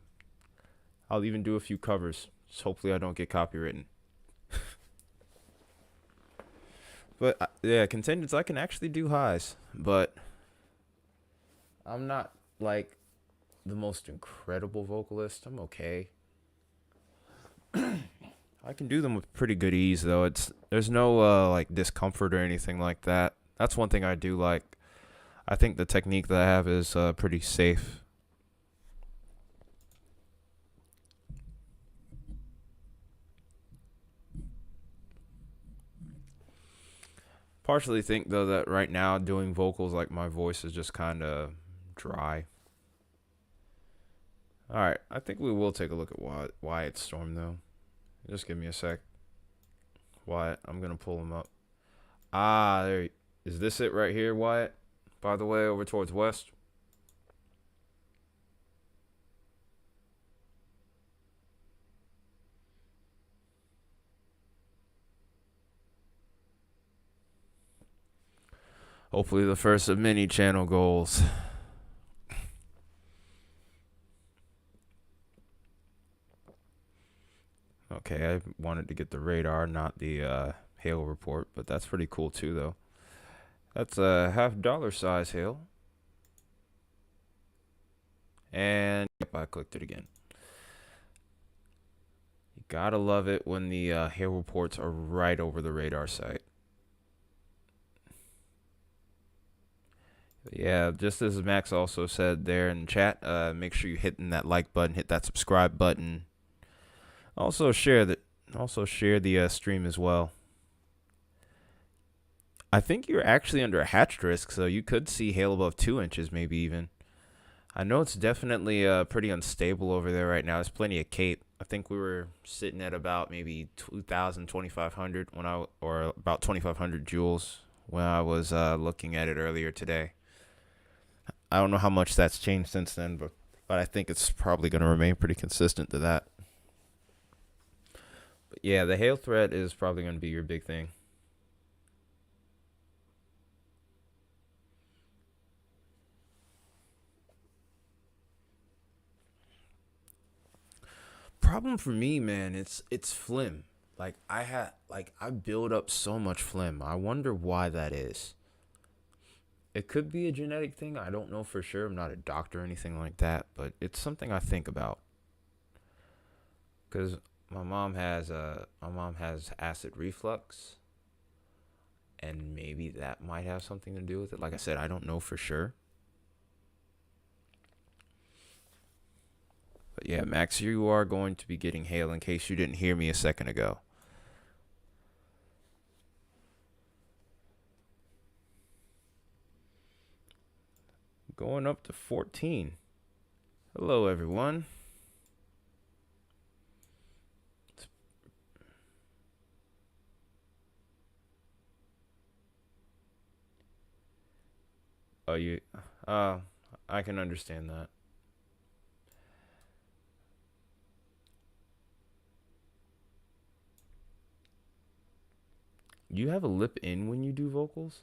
I'll even do a few covers. Just hopefully I don't get copywritten. But yeah, contingents, I can actually do highs, but I'm not like the most incredible vocalist. I'm okay. I can do them with pretty good ease though. There's no like discomfort or anything like that. That's one thing I do like. I think the technique that I have is pretty safe. Partially think though that right now doing vocals, like, my voice is just kind of dry. All right, I think we will take a look at Wyatt Storm though. Just give me a sec. Wyatt, I'm gonna pull him up. Ah, is this it right here, Wyatt? By the way, over towards west. Hopefully the first of many channel goals. Okay, I wanted to get the radar, not the hail report, but that's pretty cool too, though. That's a $half size hail. And yep, I clicked it again. You gotta love it when the hail reports are right over the radar site. Yeah, just as Max also said there in chat, make sure you hitting that like button, hit that subscribe button. Also share the stream as well. I think you're actually under a hatched risk, so you could see hail above 2 inches, maybe even. I know it's definitely pretty unstable over there right now. There's plenty of cape. I think we were sitting at about maybe 2,000, 2,500 or about 2,500 joules when I was looking at it earlier today. I don't know how much that's changed since then, but I think it's probably going to remain pretty consistent to that. But yeah, the hail threat is probably going to be your big thing. Problem for me, man, it's phlegm. Like I build up so much phlegm. I wonder why that is. It could be a genetic thing. I don't know for sure. I'm not a doctor or anything like that, but it's something I think about. Cuz my mom has acid reflux, and maybe that might have something to do with it. Like I said, I don't know for sure. But yeah, Max, you are going to be getting hail in case you didn't hear me a second ago. Going up to 14. Hello, everyone. Oh, I can understand that. You have a lip in when you do vocals?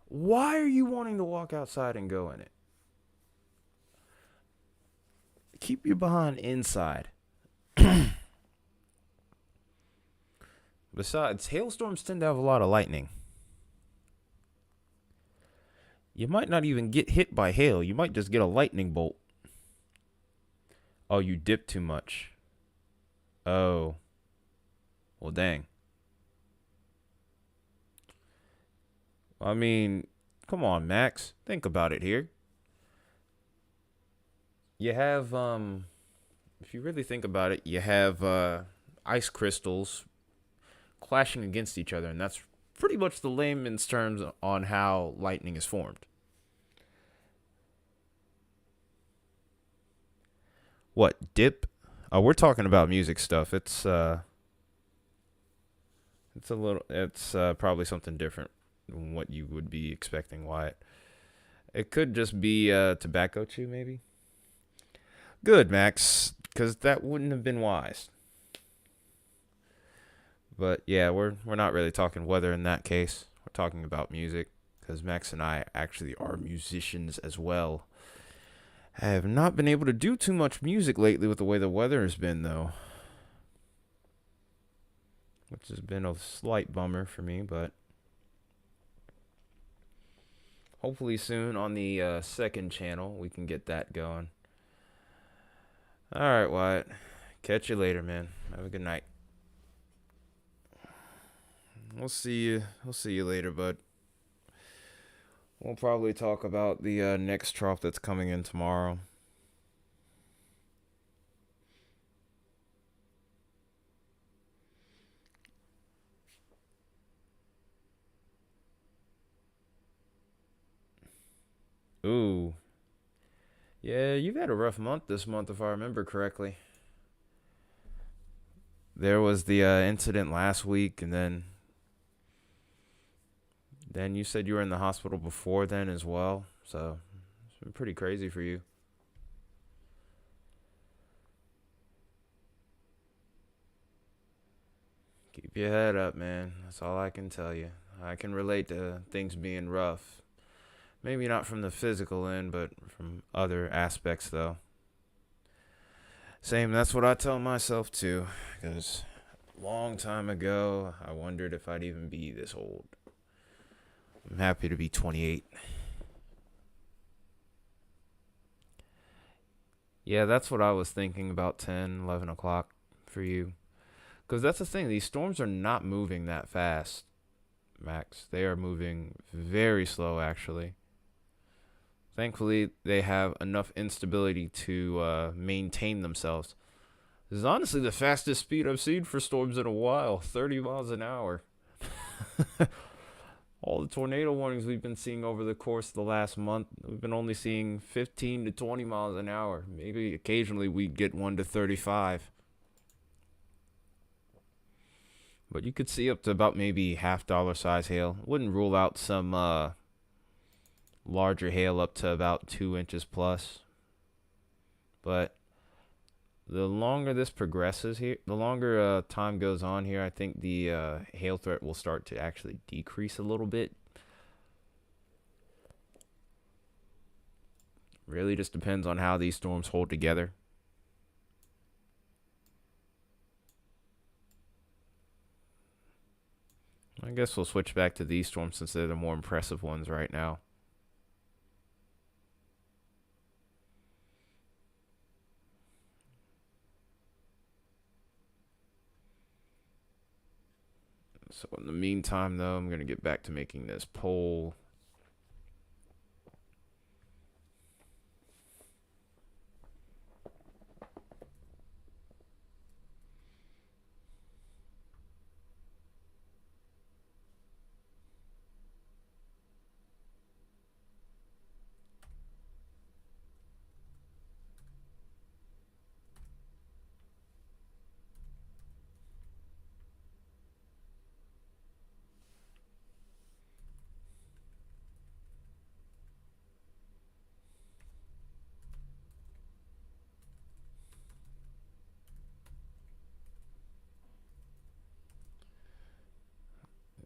Why are you wanting to walk outside and go in it? Keep your behind inside. Besides, hailstorms tend to have a lot of lightning. You might not even get hit by hail. You might just get a lightning bolt. Oh, you dipped too much. Oh. Well, dang. I mean, come on, Max. Think about it here. You have, if you really think about it, you have ice crystals clashing against each other, and that's pretty much the layman's terms on how lightning is formed. What, dip? Oh, we're talking about music stuff. It's probably something different than what you would be expecting, Wyatt. It could just be tobacco chew, maybe. Good, Max, because that wouldn't have been wise. But yeah, we're not really talking weather in that case. We're talking about music, because Max and I actually are musicians as well. I have not been able to do too much music lately with the way the weather has been, though, which has been a slight bummer for me, but hopefully soon on the second channel we can get that going. All right, Wyatt. Catch you later, man. Have a good night. We'll see you. We'll see you later, bud. We'll probably talk about the next trough that's coming in tomorrow. Ooh. Yeah, you've had a rough month this month, if I remember correctly. There was the incident last week, and then you said you were in the hospital before then as well. So it's been pretty crazy for you. Keep your head up, man. That's all I can tell you. I can relate to things being rough. Maybe not from the physical end, but from other aspects, though. Same, that's what I tell myself, too. Because a long time ago, I wondered if I'd even be this old. I'm happy to be 28. Yeah, that's what I was thinking about 10, 11 o'clock for you. Because that's the thing, these storms are not moving that fast, Max. They are moving very slow, actually. Thankfully, they have enough instability to maintain themselves. This is honestly the fastest speed I've seen for storms in a while, 30 miles an hour. All the tornado warnings we've been seeing over the course of the last month, we've been only seeing 15 to 20 miles an hour. Maybe occasionally we get 1 to 35. But you could see up to about maybe $half size hail. Wouldn't rule out some larger hail up to about 2 inches plus. But the longer this progresses here, the longer time goes on here, I think the hail threat will start to actually decrease a little bit. Really just depends on how these storms hold together. I guess we'll switch back to these storms since they're the more impressive ones right now. So in the meantime, though, I'm going to get back to making this poll.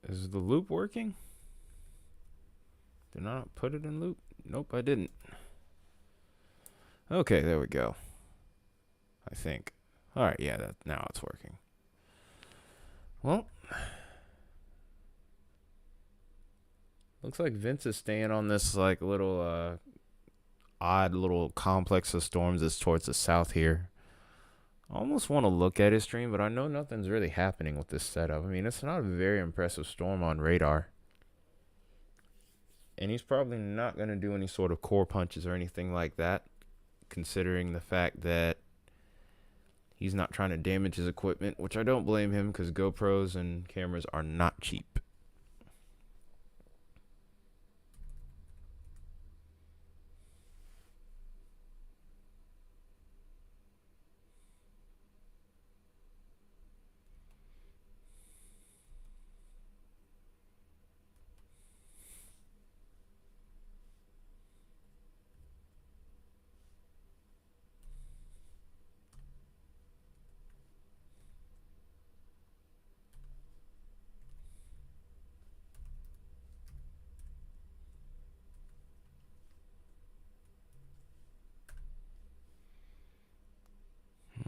Is the loop working? Did I not put it in loop? Nope, I didn't. Okay, there we go. I think. All right, yeah, now it's working. Well, looks like Vince is staying on this like little odd little complex of storms that's towards the south here. I almost want to look at his stream, but I know nothing's really happening with this setup. I mean, it's not a very impressive storm on radar. And he's probably not going to do any sort of core punches or anything like that, considering the fact that he's not trying to damage his equipment, which I don't blame him because GoPros and cameras are not cheap.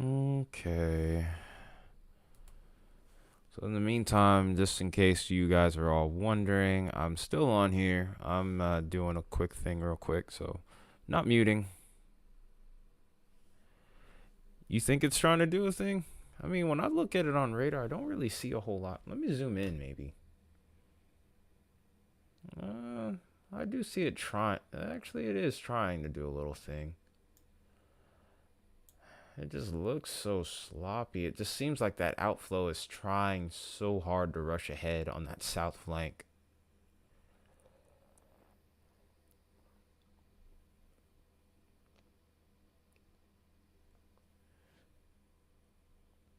Okay. So in the meantime, just in case you guys are all wondering, I'm still on here. I'm doing a quick thing real quick, so not muting. You think it's trying to do a thing? I mean, when I look at it on radar, I don't really see a whole lot. Let me zoom in, maybe. Uh, I do see it trying. Actually, it is trying to do a little thing. It just looks so sloppy. It just seems like that outflow is trying so hard to rush ahead on that south flank.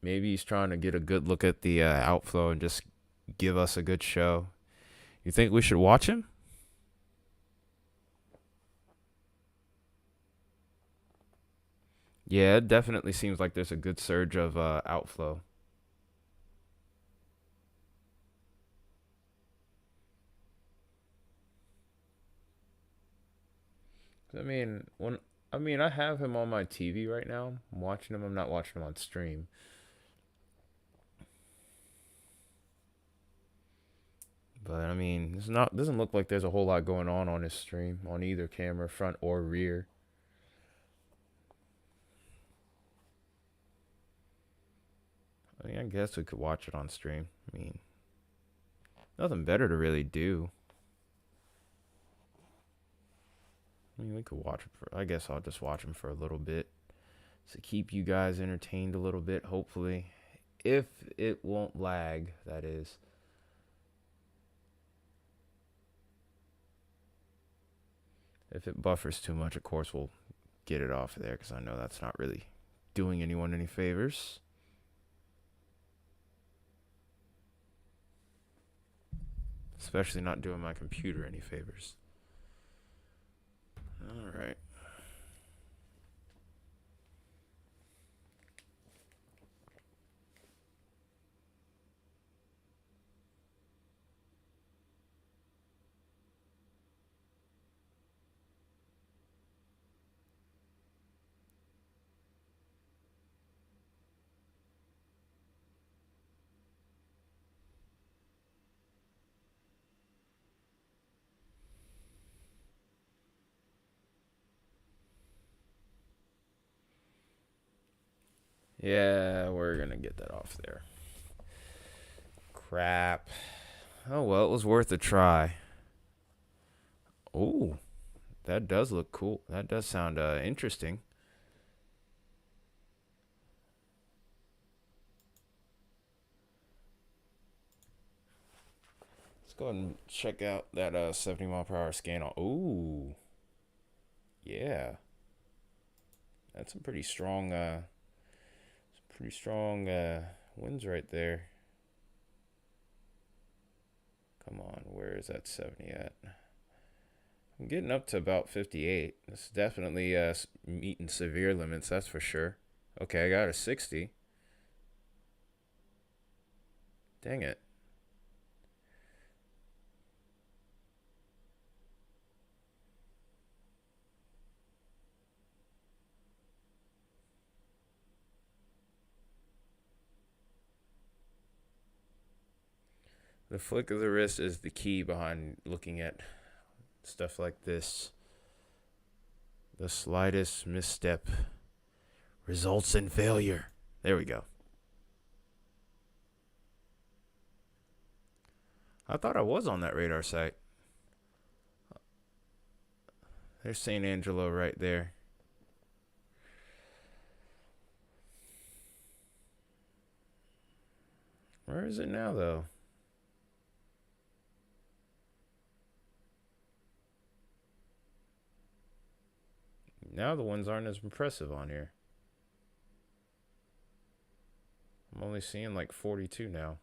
Maybe he's trying to get a good look at the outflow and just give us a good show. You think we should watch him? Yeah, it definitely seems like there's a good surge of outflow. I mean, I have him on my TV right now. I'm watching him. I'm not watching him on stream. But I mean, it's not doesn't look like there's a whole lot going on his stream on either camera, front or rear. I mean, I guess we could watch it on stream. I mean, nothing better to really do. I mean, we could watch it for. I guess I'll just watch him for a little bit to keep you guys entertained a little bit. Hopefully, if it won't lag, that is. If it buffers too much, of course, we'll get it off there because I know that's not really doing anyone any favors. Especially not doing my computer any favors. All right. Yeah, we're going to get that off there. Crap. Oh, well, it was worth a try. Oh, that does look cool. That does sound interesting. Let's go ahead and check out that 70 mile per hour scan. Ooh, yeah. That's some pretty strong winds right there. Come on, where is that 70 at? I'm getting up to about 58. This is definitely meeting severe limits, that's for sure. Okay, I got a 60. Dang it. The flick of the wrist is the key behind looking at stuff like this. The slightest misstep results in failure. There we go. I thought I was on that radar site. There's St. Angelo right there. Where is it now, though? Now the ones aren't as impressive on here. I'm only seeing like 42 now.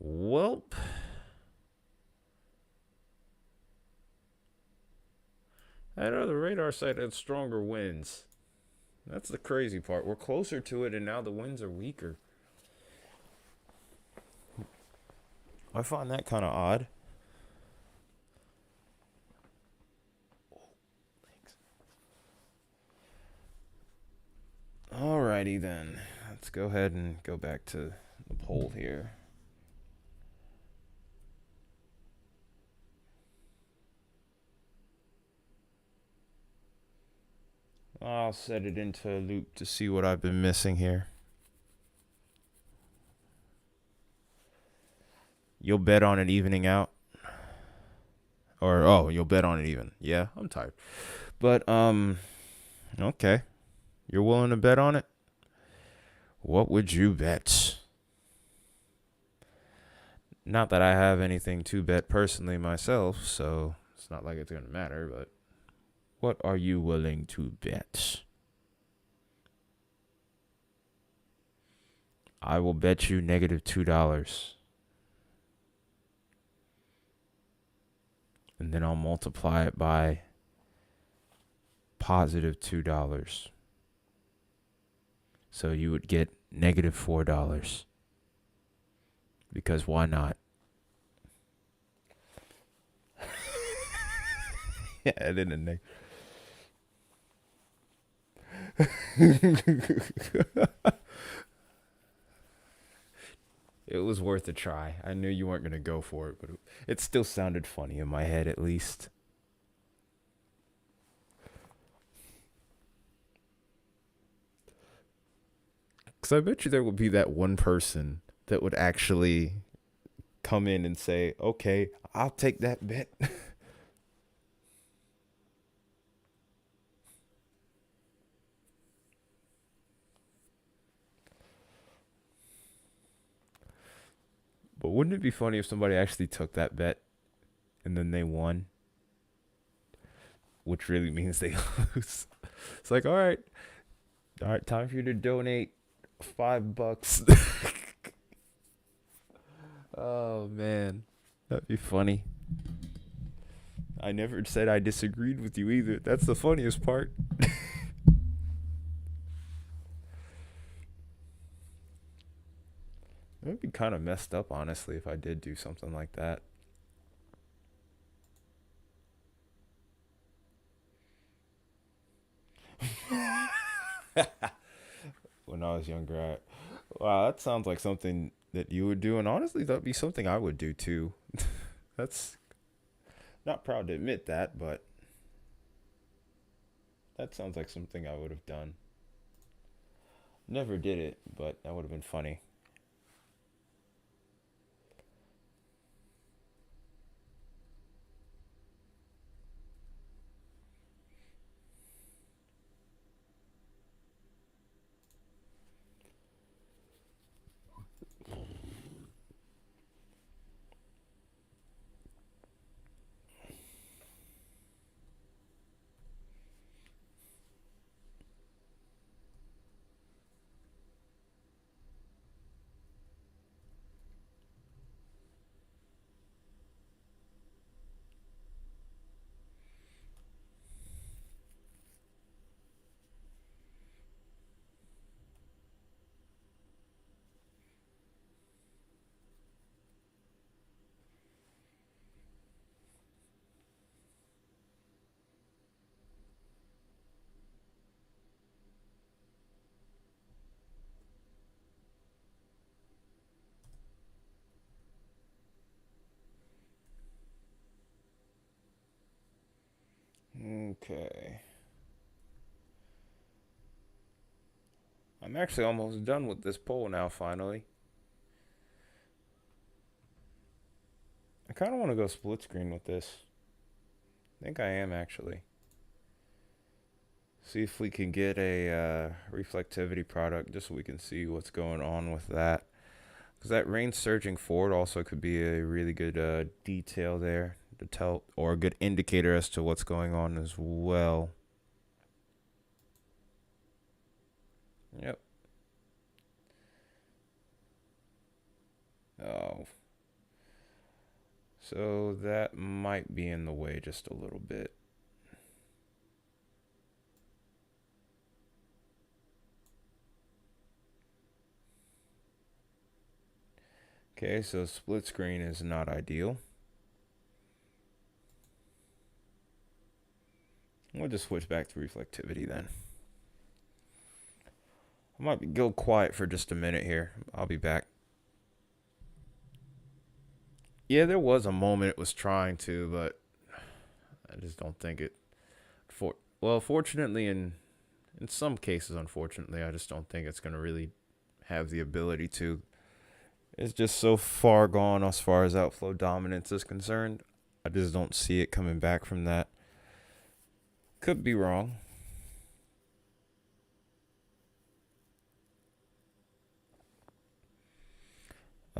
Welp. That other radar site had stronger winds. That's the crazy part. We're closer to it, and now the winds are weaker. I find that kind of odd. Alrighty then. Let's go ahead and go back to the poll here. I'll set it into a loop to see what I've been missing here. You'll bet on it evening out? Or, oh, you'll bet on it even. Yeah, I'm tired. But, okay. You're willing to bet on it? What would you bet? Not that I have anything to bet personally myself, so it's not like it's going to matter, but what are you willing to bet? I will bet you -$2. And then I'll multiply it by +$2. So you would get -$4. Because why not? Yeah, I didn't know. It was worth a try. I knew you weren't going to go for it, but it still sounded funny in my head at least. Because I bet you there would be that one person that would actually come in and say, okay, I'll take that bet. But wouldn't it be funny if somebody actually took that bet and then they won? Which really means they lose. It's like, all right, time for you to donate $5. Oh man, that'd be funny. I never said I disagreed with you either. That's the funniest part. It would be kind of messed up, honestly, if I did do something like that. When I was younger, wow, that sounds like something that you would do, and honestly, that'd be something I would do too. That's not proud to admit that, but that sounds like something I would have done. Never did it, but that would have been funny. Okay. I'm actually almost done with this poll now, finally. I kind of want to go split screen with this. I think I am, actually. See if we can get a reflectivity product just so we can see what's going on with that. Because that rain surging forward also could be a really good detail there to tell, or a good indicator as to what's going on as well. Yep. Oh. So that might be in the way just a little bit. Okay, so split screen is not ideal. We'll just switch back to reflectivity then. I go quiet for just a minute here. I'll be back. Yeah, there was a moment it was trying to, but I just don't think it. Fortunately, in some cases, unfortunately, I just don't think it's gonna really have the ability to. It's just so far gone as far as outflow dominance is concerned. I just don't see it coming back from that. Could be wrong.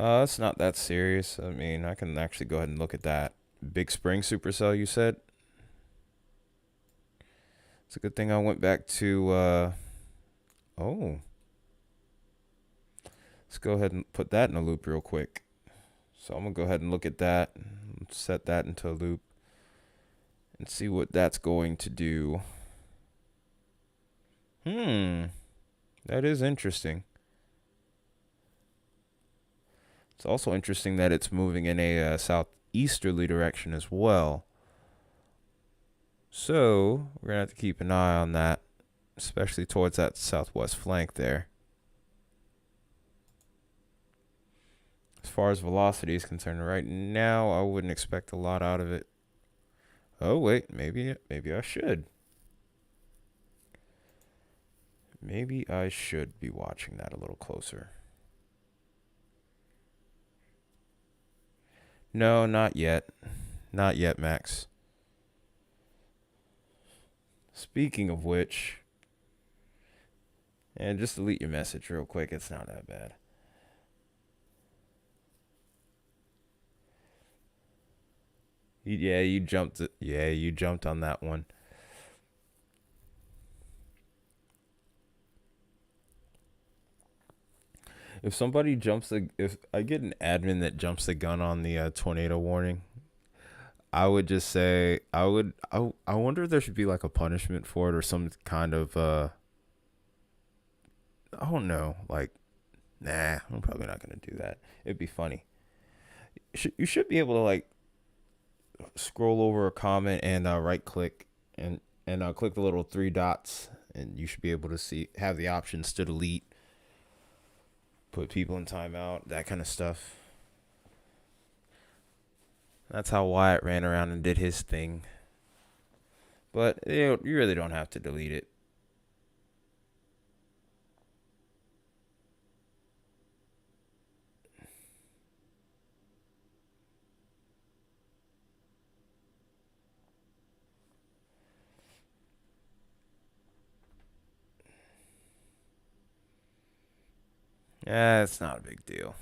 It's not that serious. I mean, I can actually go ahead and look at that. Big Spring Supercell, you said? It's a good thing I went back to, oh. Let's go ahead and put that in a loop real quick. So I'm going to go ahead and look at that, set that into a loop, and see what that's going to do. That is interesting. It's also interesting that it's moving in a southeasterly direction as well. So we're going to have to keep an eye on that, especially towards that southwest flank there. As far as velocity is concerned, right now I wouldn't expect a lot out of it. Oh wait, maybe I should. Maybe I should be watching that a little closer. No, not yet. Not yet, Max. Speaking of which, and just delete your message real quick. It's not that bad. Yeah, you jumped. Yeah, you jumped on that one. If somebody if I get an admin that jumps the gun on the tornado warning, I would just say I wonder if there should be like a punishment for it or some kind of I don't know, like nah, I'm probably not gonna do that. It'd be funny. You should be able to like scroll over a comment and right click and click the little three dots, and you should be able to have the options to delete, put people in timeout, that kind of stuff. That's how Wyatt ran around and did his thing. But you really don't have to delete it. Yeah, it's not a big deal.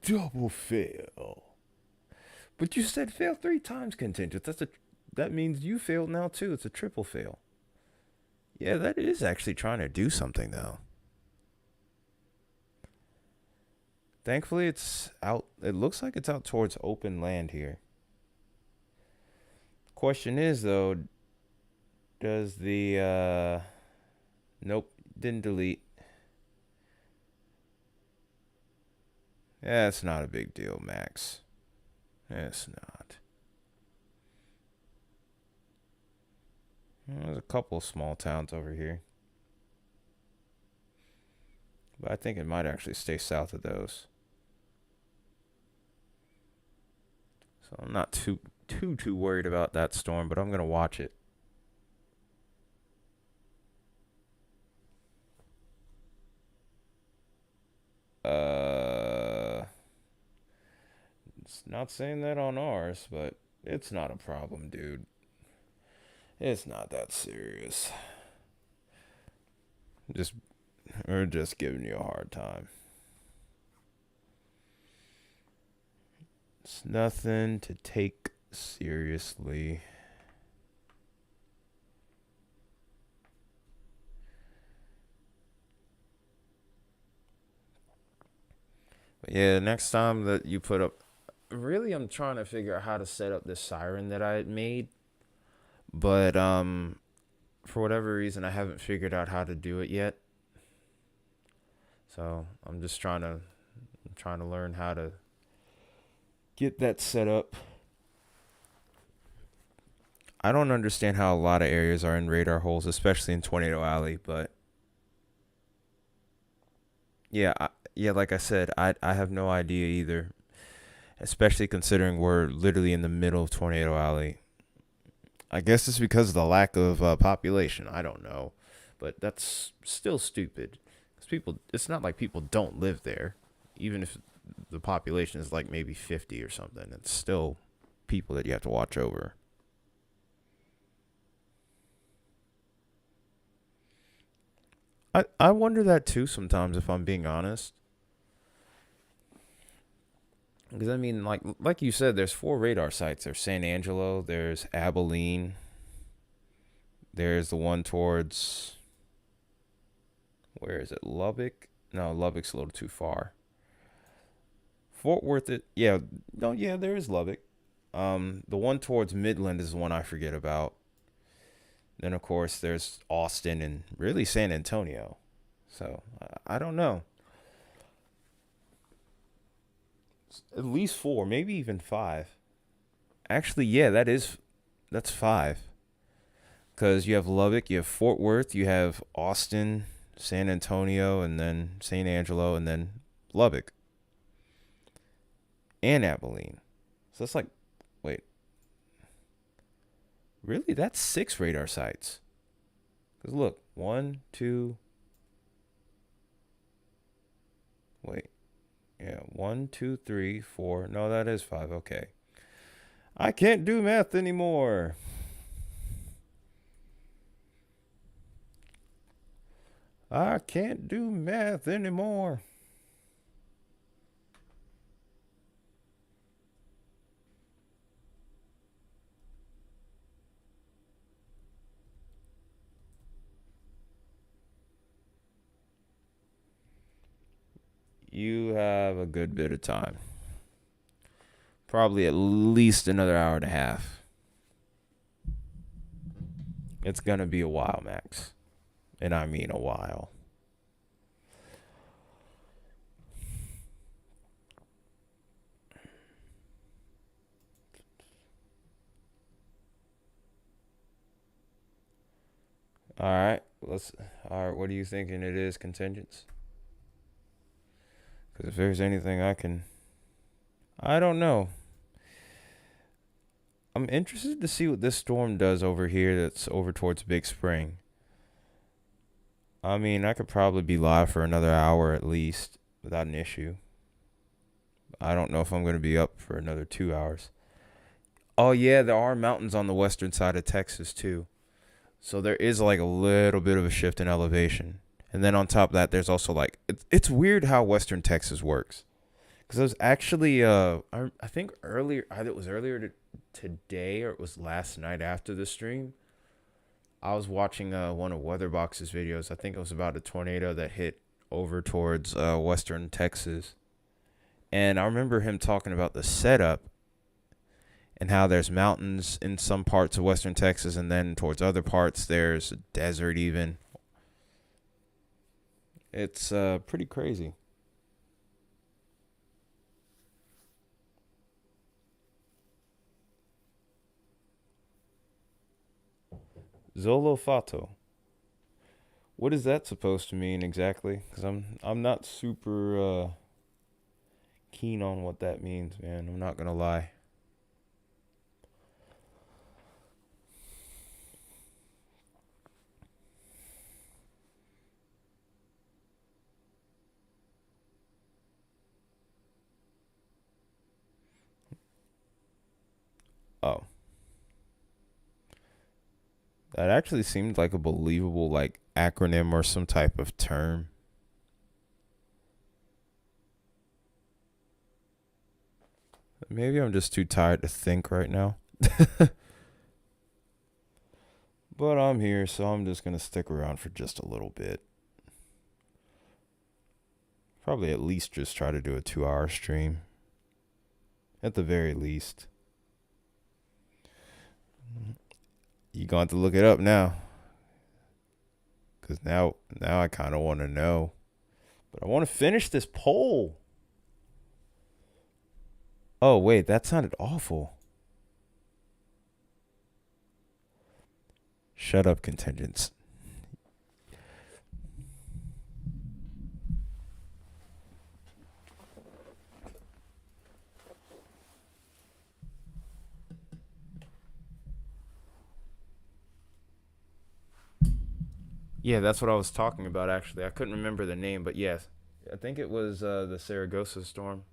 Double fail. But you said fail 3 times contingent. That means you failed now too. It's a triple fail. Yeah, that is actually trying to do something though. Thankfully, it's out. It looks like it's out towards open land here. Question is though, does the nope, didn't delete. Yeah, it's not a big deal, Max. It's not. There's a couple small towns over here, but I think it might actually stay south of those. So I'm not too worried about that storm, but I'm gonna watch it. It's not saying that on ours, but it's not a problem, dude. It's not that serious. We're just giving you a hard time. It's nothing to take seriously. But yeah, next time that you put up, really, I'm trying to figure out how to set up this siren that I had made, but for whatever reason, I haven't figured out how to do it yet. So I'm trying to learn how to get that set up. I don't understand how a lot of areas are in radar holes, especially in Tornado Alley. But yeah, yeah, like I said, I have no idea either. Especially considering we're literally in the middle of Tornado Alley. I guess it's because of the lack of population. I don't know, but that's still stupid. Because it's not like people don't live there. Even if the population is like maybe 50 or something, it's still people that you have to watch over. I wonder that too sometimes, if I'm being honest. Because I mean, like you said, there's four radar sites. There's San Angelo, there's Abilene, there's the one towards, where is it? Lubbock? No, Lubbock's a little too far. Fort Worth, yeah, no, yeah, there is Lubbock. The one towards Midland is the one I forget about. Then of course there's Austin and really San Antonio. So I don't know. At least four, maybe even five. Actually, yeah, that's five. Because you have Lubbock, you have Fort Worth, you have Austin, San Antonio, and then San Angelo, and then Lubbock and Abilene. So that's like, wait, really? That's six radar sites. Because look, one, two, wait, yeah, one, two, three, four. No, that is five. Okay. I can't do math anymore. I can't do math anymore. You have a good bit of time. Probably at least another hour and a half. It's going to be a while, Max. And I mean a while. All right. All right, what are you thinking it is, contingents? Because if there's anything I don't know. I'm interested to see what this storm does over here that's over towards Big Spring. I mean, I could probably be live for another hour at least without an issue. I don't know if I'm going to be up for another 2 hours. Oh, yeah, there are mountains on the western side of Texas, too. So there is like a little bit of a shift in elevation. And then on top of that, there's also like, it's weird how western Texas works. Because I was actually, I think earlier, either it was earlier today or it was last night after the stream. I was watching one of Weatherbox's videos. I think it was about a tornado that hit over towards western Texas. And I remember him talking about the setup and how there's mountains in some parts of western Texas, and then towards other parts there's a desert even. It's pretty crazy. Zolofato. What is that supposed to mean exactly? Because I'm not super keen on what that means, man. I'm not gonna lie. Oh, that actually seemed like a believable like acronym or some type of term. Maybe I'm just too tired to think right now. But I'm here, so I'm just gonna stick around for just a little bit. Probably at least just try to do a 2 hour stream. At the very least. You going to look it up now. Cause now I kinda wanna know. But I want to finish this poll. Oh, wait, that sounded awful. Shut up, contingents. Yeah, that's what I was talking about, actually. I couldn't remember the name, but yes. I think it was the Saragossa storm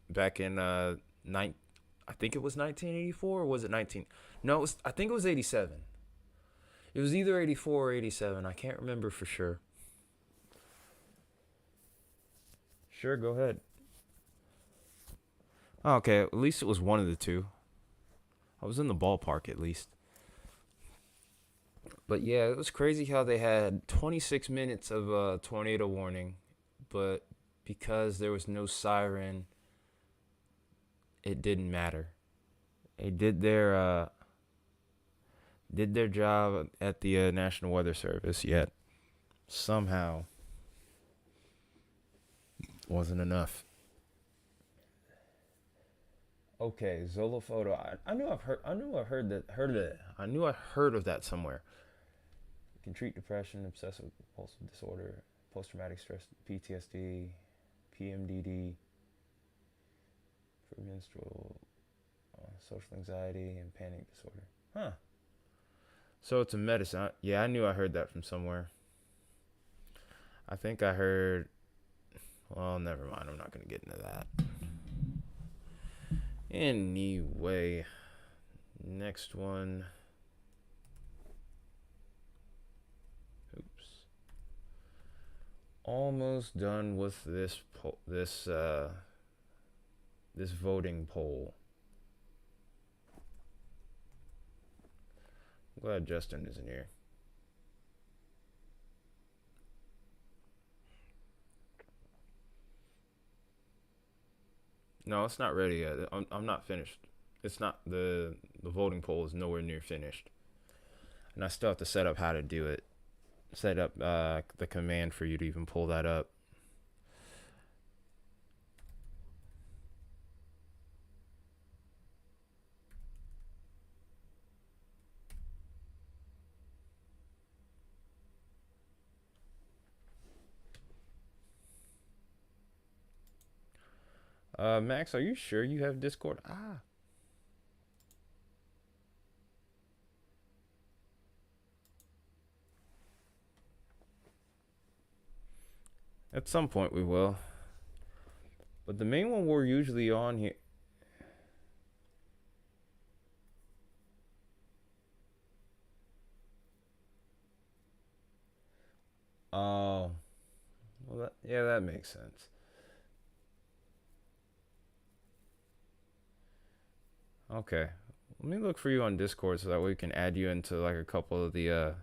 back in nine. I think it was 1984 or was it 19? No, I think it was 87. It was either 84 or 87. I can't remember for sure. Sure, go ahead. Oh, okay, at least it was one of the two. I was in the ballpark at least. But yeah, it was crazy how they had 26 minutes of a tornado warning, but because there was no siren, it didn't matter. They did their job at the National Weather Service, yet somehow wasn't enough. Okay, Zolophoto. I knew I've heard. I knew I heard that. Heard it. I knew I heard of that somewhere. It can treat depression, obsessive compulsive disorder, post-traumatic stress, PTSD, PMDD, premenstrual, social anxiety, and panic disorder. Huh. So it's a medicine. Yeah, I knew I heard that from somewhere. I think I heard. Well, never mind. I'm not gonna get into that. Anyway, next one. Oops. Almost done with this voting poll. I'm glad Justin isn't here. No, it's not ready yet. I'm not finished. It's not the voting poll is nowhere near finished, and I still have to set up how to do it. Set up the command for you to even pull that up. Max, are you sure you have Discord? At some point we will. But the main one we're usually on here. Oh, well, yeah, that makes sense. Okay, let me look for you on Discord so that we can add you into like a couple of the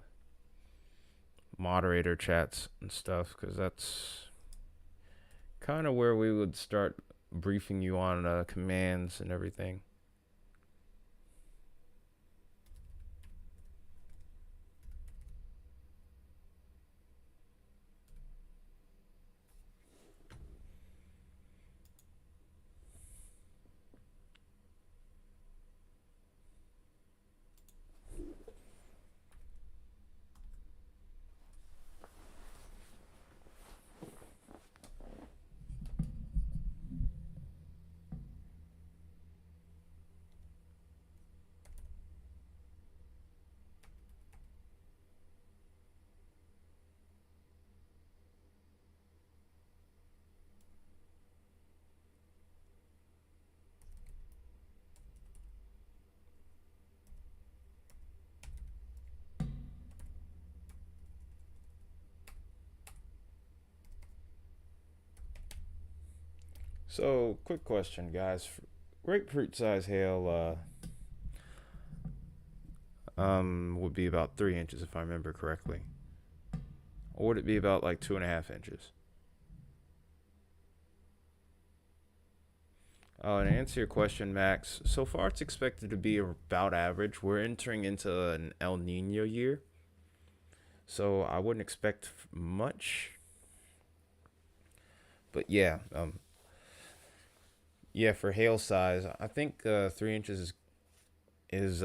moderator chats and stuff, because that's kind of where we would start briefing you on commands and everything. So, quick question, guys. Grapefruit size hail would be about 3 inches if I remember correctly, or would it be about like 2.5 inches? And to answer your question, Max, so far it's expected to be about average. We're entering into an El Nino year, so I wouldn't expect much. But yeah, yeah, for hail size, I think 3 inches is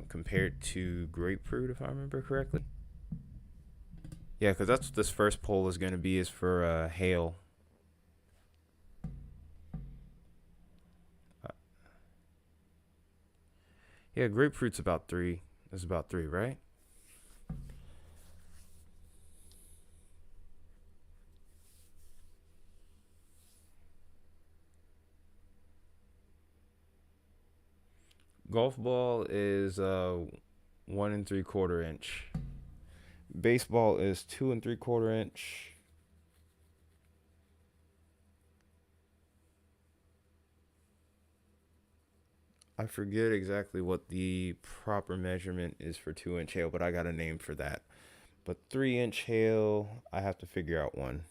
compared to grapefruit, if I remember correctly. Yeah, because that's what this first poll is going to be, is for hail. Uh, yeah, grapefruit's about three. It's about three, right? Golf ball is 1 3/4 inch. Baseball is 2 3/4 inch. I forget exactly what the proper measurement is for 2 inch hail, but I got a name for that. But 3 inch hail, I have to figure out one.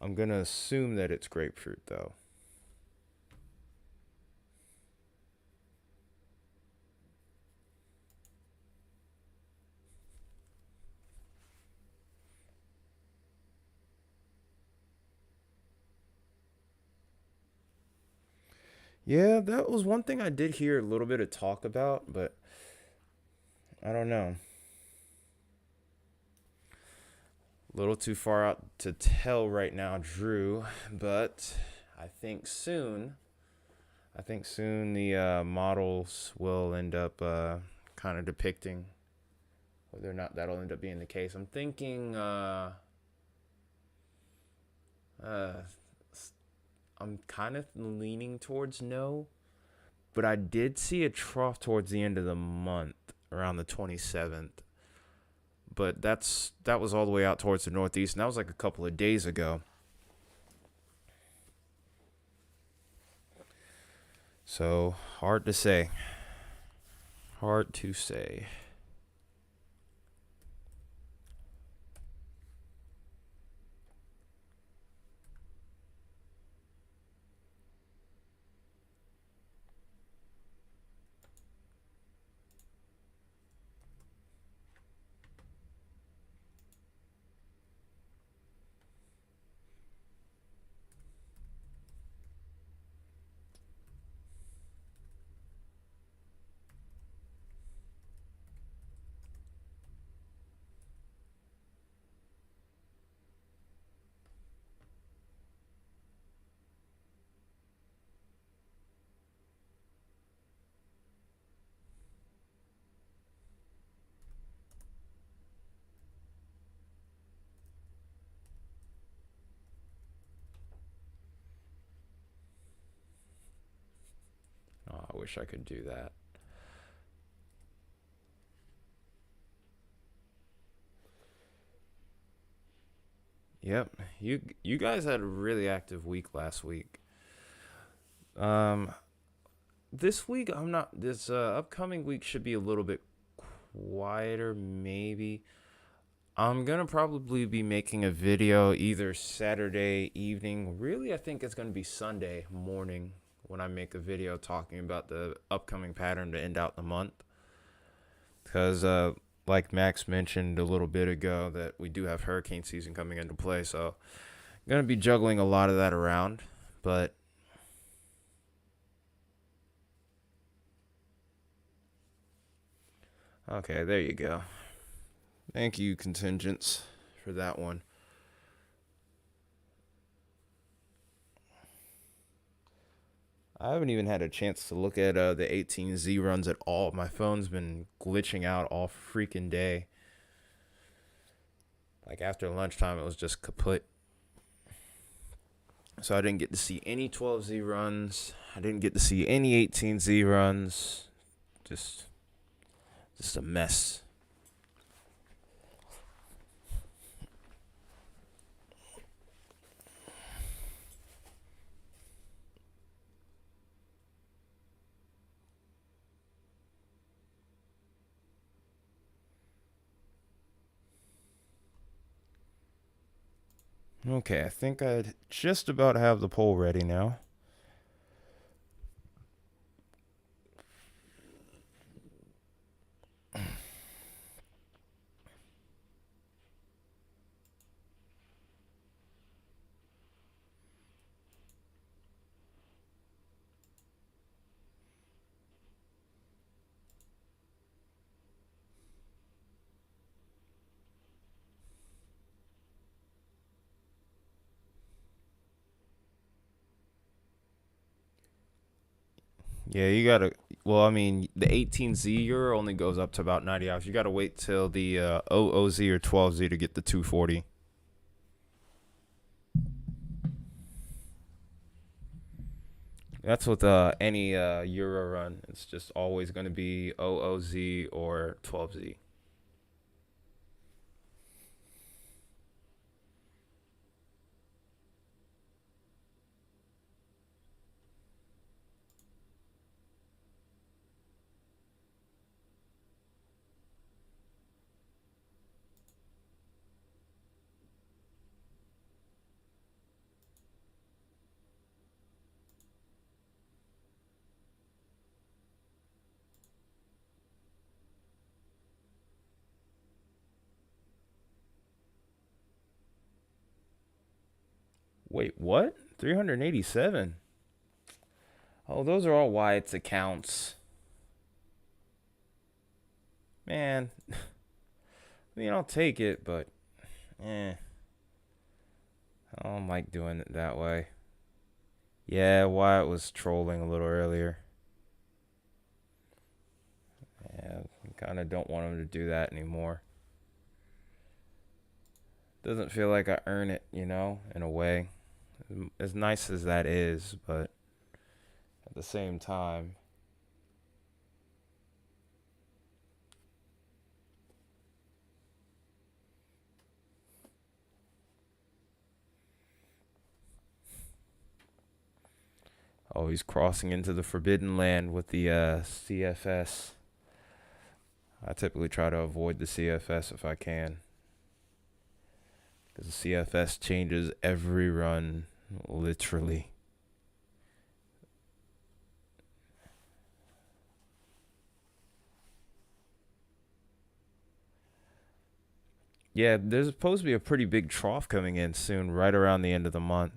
I'm gonna assume that it's grapefruit though. Yeah, that was one thing I did hear a little bit of talk about, but I don't know. A little too far out to tell right now, Drew, but I think soon. I think soon the models will end up kind of depicting whether or not that'll end up being the case. I'm thinking uh, I'm kind of leaning towards no, but I did see a trough towards the end of the month, around the 27th. But that was all the way out towards the northeast, and that was like a couple of days ago. So hard to say. Hard to say. Oh, I wish I could do that. Yep. You guys had a really active week last week. Um this week I'm not this upcoming week should be a little bit quieter maybe. I'm going to probably be making a video either Saturday evening. Really, I think it's going to be Sunday morning when I make a video talking about the upcoming pattern to end out the month. Because like Max mentioned a little bit ago, that we do have hurricane season coming into play, so I'm going to be juggling a lot of that around. But okay, there you go. Thank you, contingents, for that one. I haven't even had a chance to look at the 18Z runs at all. My phone's been glitching out all freaking day. Like after lunchtime, it was just kaput. So I didn't get to see any 12Z runs. I didn't get to see any 18Z runs. Just, just a mess. Okay, I think I just about have the poll ready now. Yeah, you gotta. Well, I mean, the 18Z Euro only goes up to about 90 hours. You gotta wait till the OOZ or 12Z to get the 240. That's with any Euro run. It's just always gonna be OOZ or 12Z. Wait, what? 387? Oh, those are all Wyatt's accounts. Man, I mean, I'll take it, but I don't like doing it that way. Yeah, Wyatt was trolling a little earlier. Yeah, kind of don't want him to do that anymore. Doesn't feel like I earn it, in a way. As nice as that is, but at the same time, oh, he's crossing into the forbidden land with the CFS. I typically try to avoid the CFS if I can, because the CFS changes every run, literally. Yeah, there's supposed to be a pretty big trough coming in soon, right around the end of the month.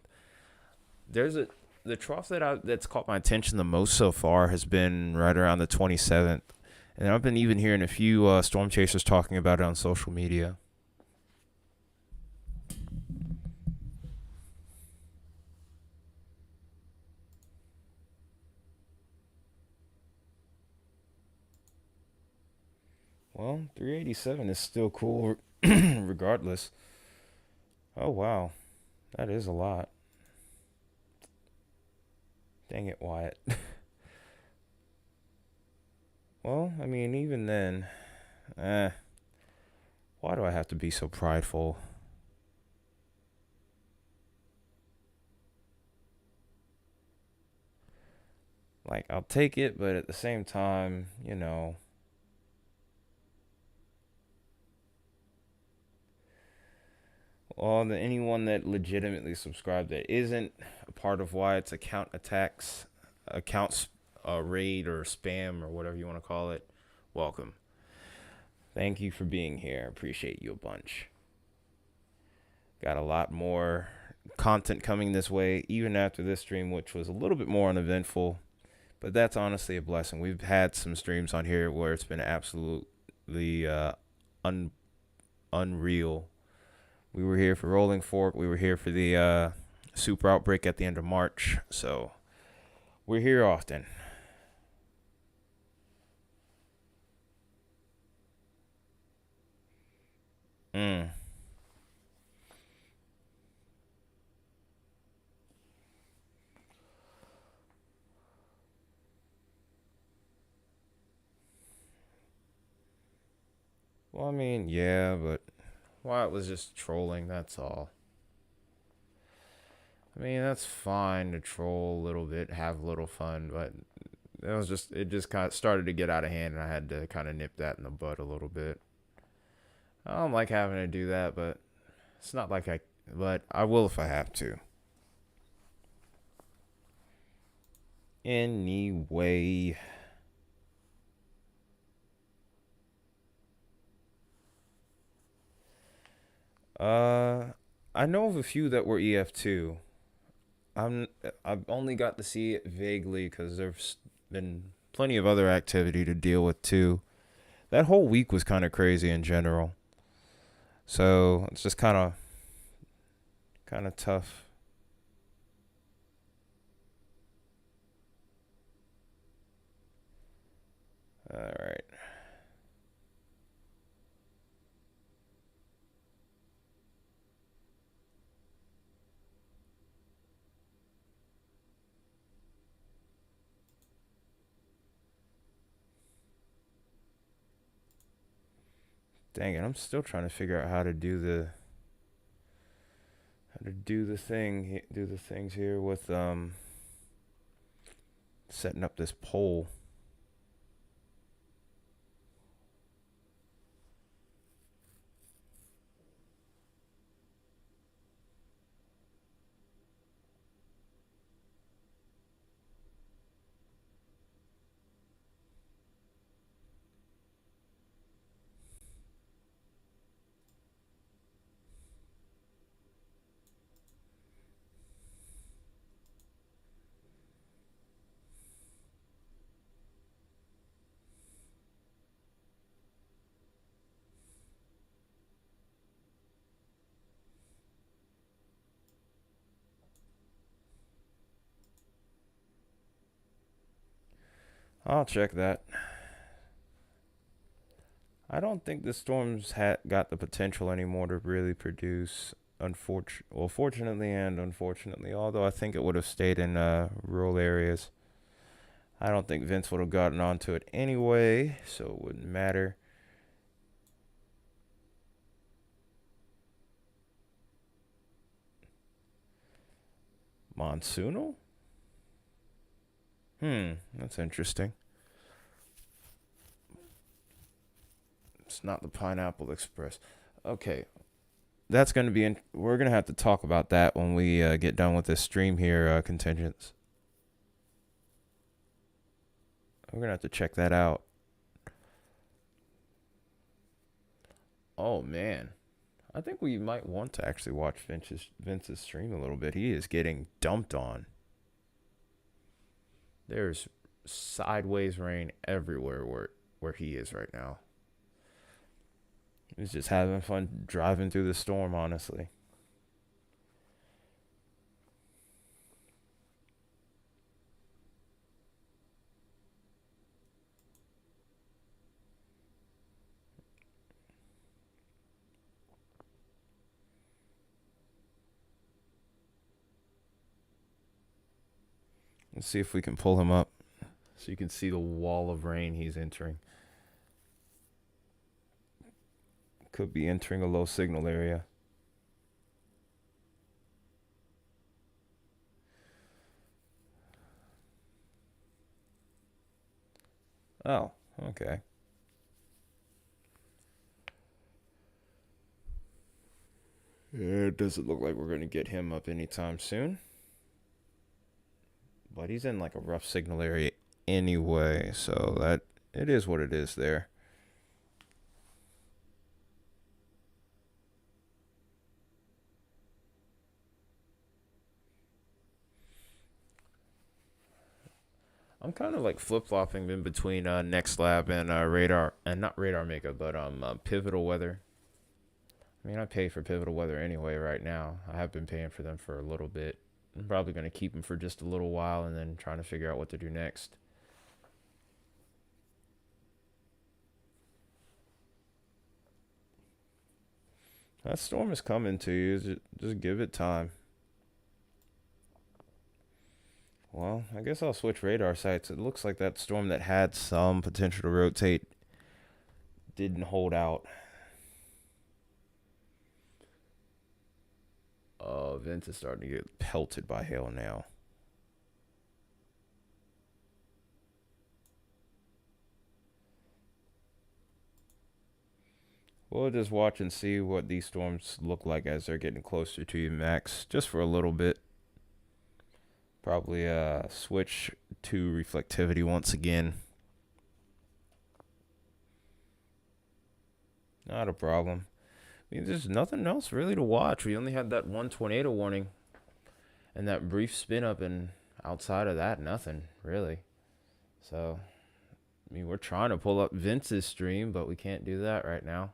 There's a The trough that's caught my attention the most so far has been right around the 27th, and I've been even hearing a few storm chasers talking about it on social media. Well, 387 is still cool, regardless. Oh wow, that is a lot. Dang it, Wyatt. Well, I mean, even then, eh, why do I have to be so prideful? Like, I'll take it, but at the same time, anyone that legitimately subscribed that isn't a part of Wyatt's account attacks, accounts raid or spam or whatever you want to call it, welcome. Thank you for being here. I appreciate you a bunch. Got a lot more content coming this way, even after this stream, which was a little bit more uneventful. But that's honestly a blessing. We've had some streams on here where it's been absolutely unreal. We were here for Rolling Fork. We were here for the Super Outbreak at the end of March. So we're here often. Mm. Well, I mean, yeah, but Wyatt was just trolling, that's all. I mean, that's fine to troll a little bit, have a little fun, but it just kind of started to get out of hand, and I had to kind of nip that in the bud a little bit. I don't like having to do that, but it's not like but I will if I have to. Anyway. I know of a few that were EF2. I've only got to see it vaguely because there's been plenty of other activity to deal with too. That whole week was kind of crazy in general. So it's just kind of tough. Dang it, I'm still trying to figure out how to do the things here with setting up this pole. I'll check that. I don't think the storms got the potential anymore to really produce. Fortunately and unfortunately, although I think it would have stayed in rural areas. I don't think Vince would have gotten onto it anyway, so it wouldn't matter. Monsoonal? That's interesting. It's not the Pineapple Express. Okay, that's going to be we're going to have to talk about that when we get done with this stream here, contingents. We're going to have to check that out. Oh, man. I think we might want to actually watch Vince's stream a little bit. He is getting dumped on. There's sideways rain everywhere where he is right now. He's just having fun driving through the storm, honestly. Let's see if we can pull him up so you can see the wall of rain he's entering. Could be entering a low signal area. Oh, okay. It doesn't look like we're going to get him up anytime soon. But he's in like a rough signal area anyway, so that it is what it is there. I'm kind of like flip-flopping in between Next Lab and Radar, and not Radar Makeup, but Pivotal Weather. I mean, I pay for Pivotal Weather anyway right now. I have been paying for them for a little bit. I'm probably going to keep them for just a little while and then trying to figure out what to do next. That storm is coming to you. Just give it time. Well, I guess I'll switch radar sites. It looks like that storm that had some potential to rotate didn't hold out. Vince is starting to get pelted by hail now. We'll just watch and see what these storms look like as they're getting closer to you, Max, just for a little bit. Probably switch to reflectivity once again. Not a problem. I mean, there's nothing else really to watch. We only had that one tornado warning and that brief spin up, and outside of that, nothing really. So, I mean, we're trying to pull up Vince's stream, but we can't do that right now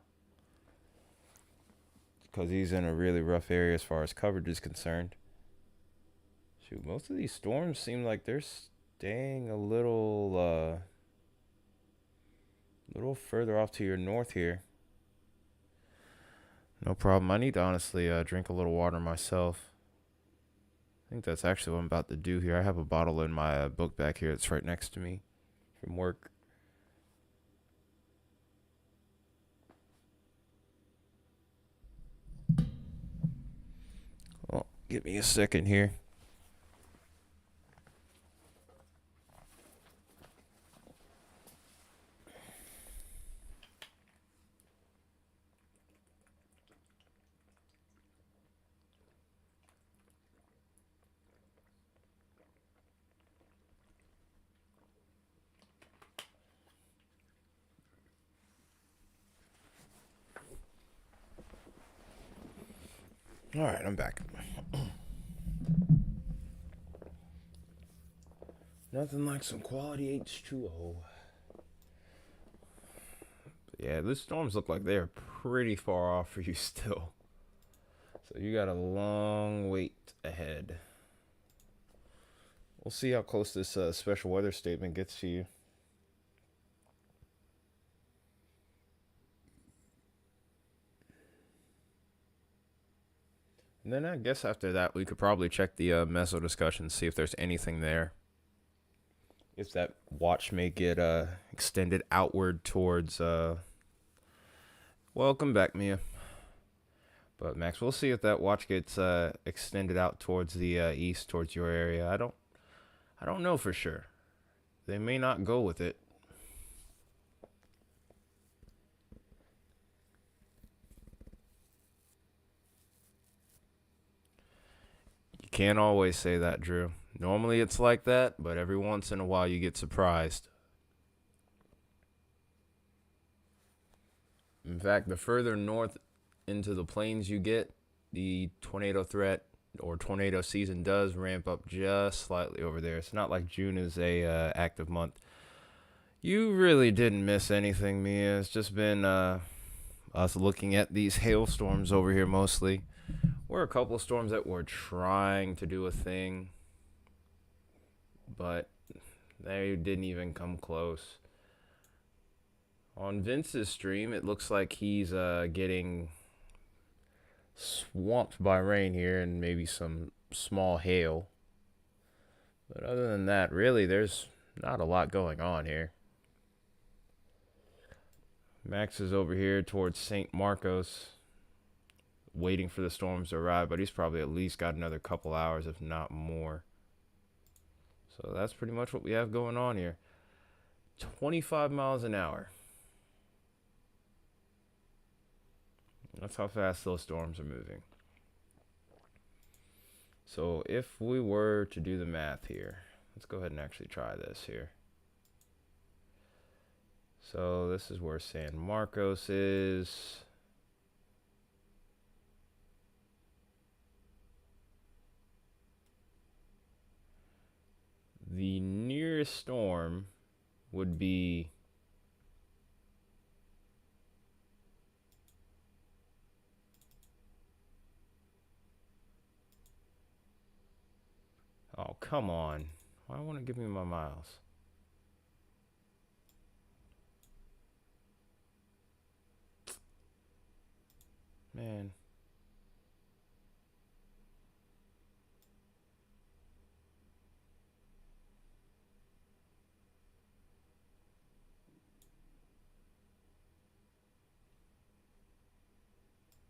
because he's in a really rough area as far as coverage is concerned. Shoot, most of these storms seem like they're staying a little further off to your north here. No problem. I need to honestly drink a little water myself. I think that's actually what I'm about to do here. I have a bottle in my book bag here that's right next to me from work. Give me a second here. All right, I'm back. Nothing like some quality H2O. Yeah, the storms look like they're pretty far off for you still. So you got a long wait ahead. We'll see how close this special weather statement gets to you. And then I guess after that, we could probably check the meso discussion, see if there's anything there. If that watch may get extended outward towards. Welcome back, Mia. But Max, we'll see if that watch gets extended out towards the east, towards your area. I don't know for sure. They may not go with it. You can't always say that, Drew. Normally it's like that, but every once in a while you get surprised. In fact, the further north into the plains you get, the tornado threat or tornado season does ramp up just slightly over there. It's not like June is a active month. You really didn't miss anything, Mia. It's just been us looking at these hailstorms over here mostly. We're a couple of storms that were trying to do a thing, but they didn't even come close. On Vince's stream, it looks like he's getting swamped by rain here and maybe some small hail. But other than that, really, there's not a lot going on here. Max is over here towards St. Marcos, waiting for the storms to arrive, but he's probably at least got another couple hours, if not more. So that's pretty much what we have going on here. 25 miles an hour. That's how fast those storms are moving. So if we were to do the math here, let's go ahead and actually try this here. So this is where San Marcos is. The nearest storm would be oh, come on. Why won't it give me my miles? Man.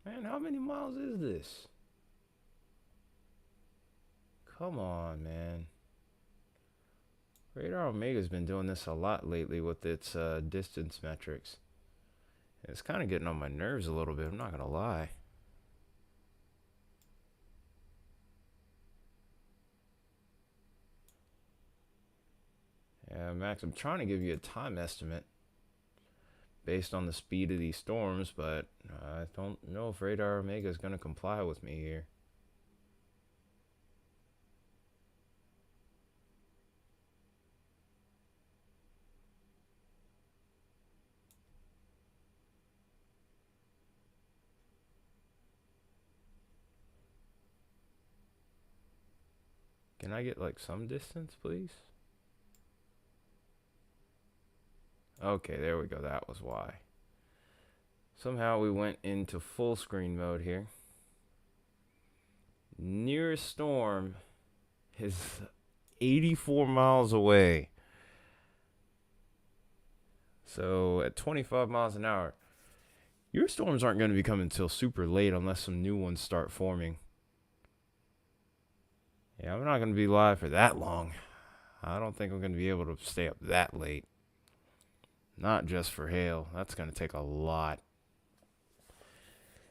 Man, how many miles is this? Come on, man. Radar Omega's been doing this a lot lately with its distance metrics. It's kind of getting on my nerves a little bit, I'm not going to lie. Yeah, Max, I'm trying to give you a time estimate based on the speed of these storms, but I don't know if Radar Omega is going to comply with me here. Can I get like some distance, please? Okay, there we go. That was why. Somehow we went into full screen mode here. Nearest storm is 84 miles away. So at 25 miles an hour, your storms aren't going to be coming until super late unless some new ones start forming. Yeah, I'm not going to be live for that long. I don't think I'm going to be able to stay up that late. Not just for hail. That's going to take a lot.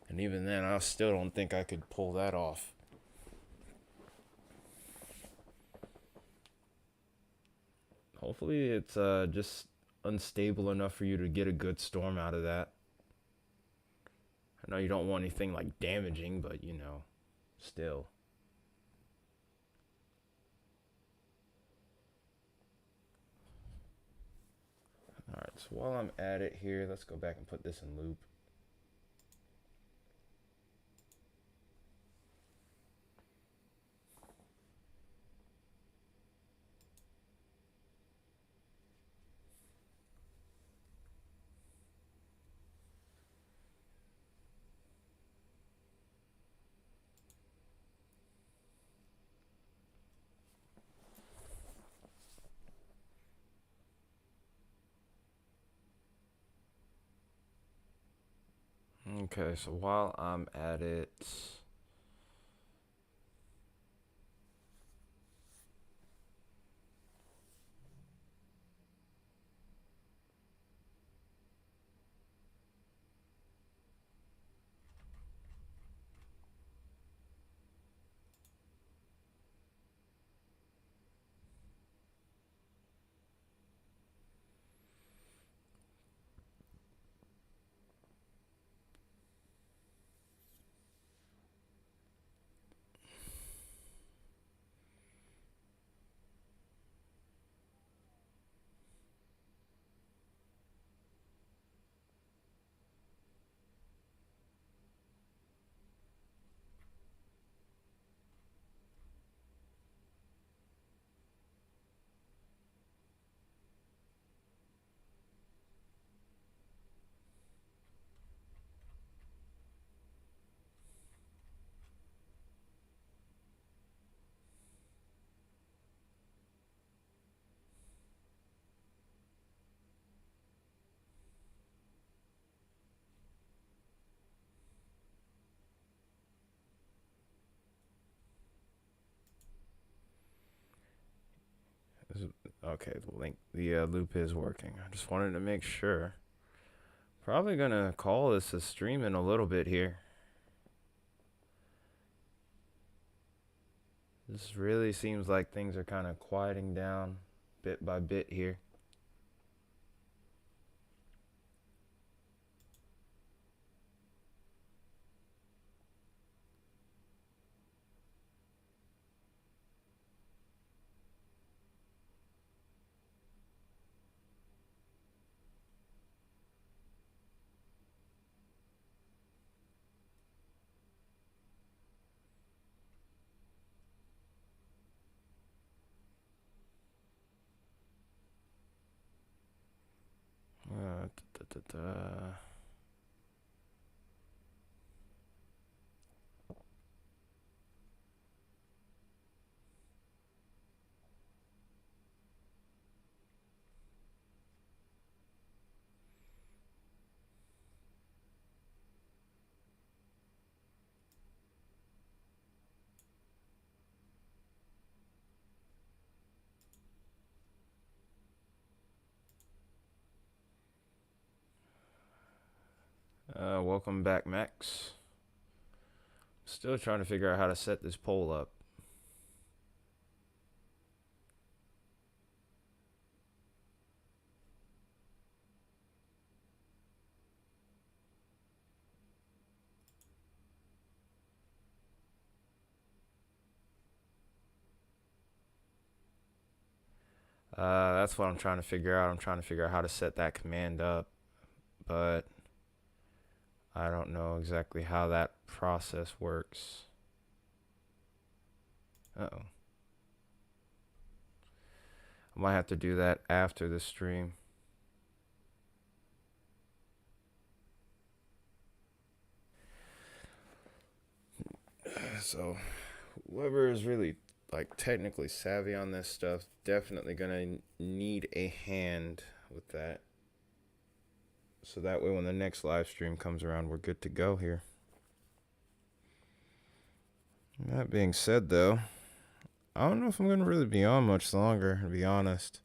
And even then, I still don't think I could pull that off. Hopefully, it's just unstable enough for you to get a good storm out of that. I know you don't want anything like damaging, but still. Alright, so while I'm at it here, let's go back and put this in loop. Okay, so while I'm at it, okay, the loop is working. I just wanted to make sure. Probably gonna call this a stream in a little bit here. This really seems like things are kind of quieting down bit by bit here. Uh, da, da, da, da. Welcome back, Max. Still trying to figure out how to set this poll up. That's what I'm trying to figure out. I'm trying to figure out how to set that command up, but I don't know exactly how that process works. Uh-oh. I might have to do that after the stream. So, whoever is really like technically savvy on this stuff, definitely gonna need a hand with that. So that way when the next live stream comes around, we're good to go here. That being said though, I don't know if I'm gonna really be on much longer, to be honest.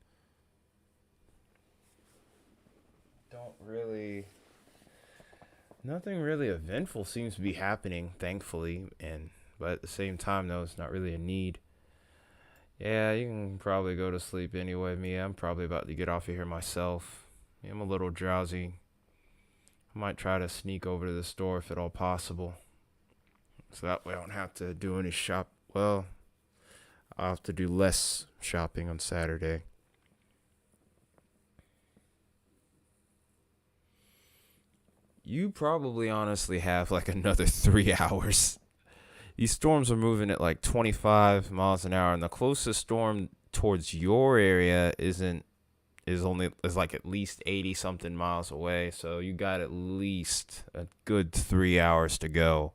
Don't really. Nothing really eventful seems to be happening, thankfully, and but at the same time, though, it's not really a need. Yeah, you can probably go to sleep anyway. Me, I'm probably about to get off of here myself. I'm a little drowsy. I might try to sneak over to the store if at all possible, so that way I don't have to do any shop. Well, I'll have to do less shopping on Saturday. You probably honestly have like another 3 hours. These storms are moving at like 25 miles an hour, and the closest storm towards your area is like at least 80 something miles away. So you got at least a good 3 hours to go.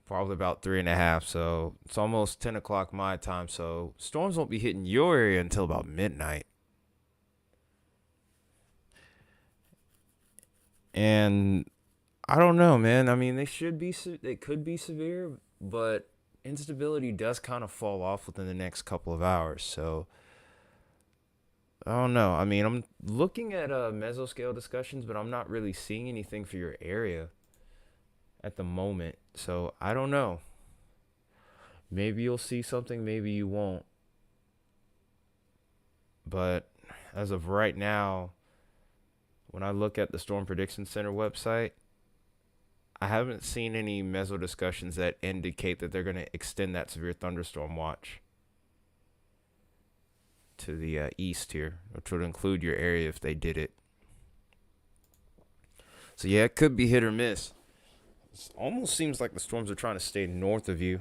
Probably about three and a half. So it's almost 10 o'clock my time. So storms won't be hitting your area until about midnight. And I don't know, man. I mean, they could be severe, but instability does kind of fall off within the next couple of hours. So I don't know. I mean, I'm looking at mesoscale discussions, but I'm not really seeing anything for your area at the moment. So I don't know. Maybe you'll see something, maybe you won't. But as of right now, when I look at the Storm Prediction Center website, I haven't seen any meso discussions that indicate that they're going to extend that severe thunderstorm watch to the east here, which would include your area if they did it. So yeah, it could be hit or miss. It almost seems like the storms are trying to stay north of you.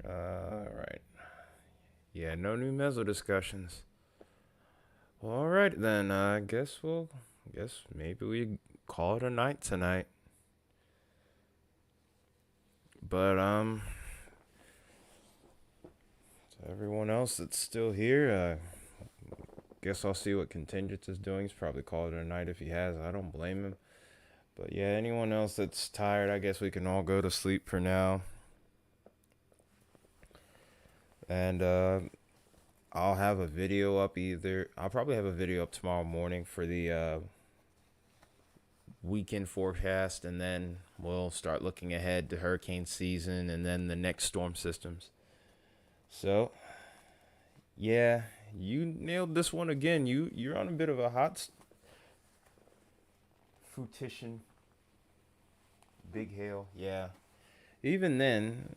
All right. Yeah, no new meso discussions. Well, all right then. Guess maybe we call it a night tonight. But to everyone else that's still here, guess I'll see what Contingent is doing. He's probably called it a night if he has. I don't blame him. But yeah, anyone else that's tired, I guess we can all go to sleep for now. And I'll have a video up either. I'll probably have a video up tomorrow morning for the weekend forecast, and then we'll start looking ahead to hurricane season and then the next storm systems. So, yeah, you nailed this one again. You're on a bit of a hot fruition. Big hail, yeah. Even then,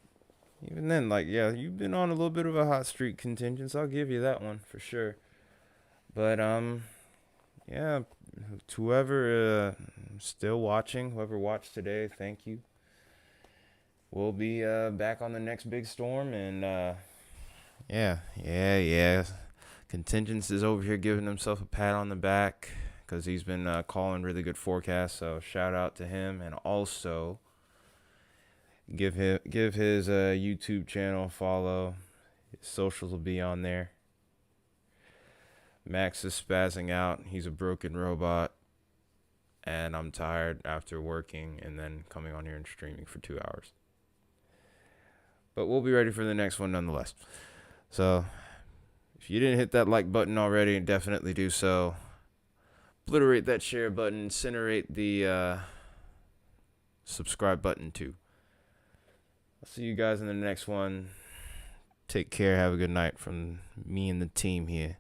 like, yeah, you've been on a little bit of a hot streak, Contingents. I'll give you that one for sure. But yeah, to whoever still watching, whoever watched today, thank you. We'll be back on the next big storm, and yeah. Contingents is over here giving himself a pat on the back because he's been calling really good forecasts. So shout out to him, and also give his YouTube channel a follow. His socials will be on there. Max is spazzing out. He's a broken robot. And I'm tired after working and then coming on here and streaming for 2 hours. But we'll be ready for the next one nonetheless. So, if you didn't hit that like button already, definitely do so. Obliterate that share button. Incinerate the subscribe button too. I'll see you guys in the next one. Take care. Have a good night from me and the team here.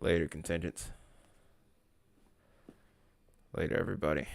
Later, contingents. Later, everybody.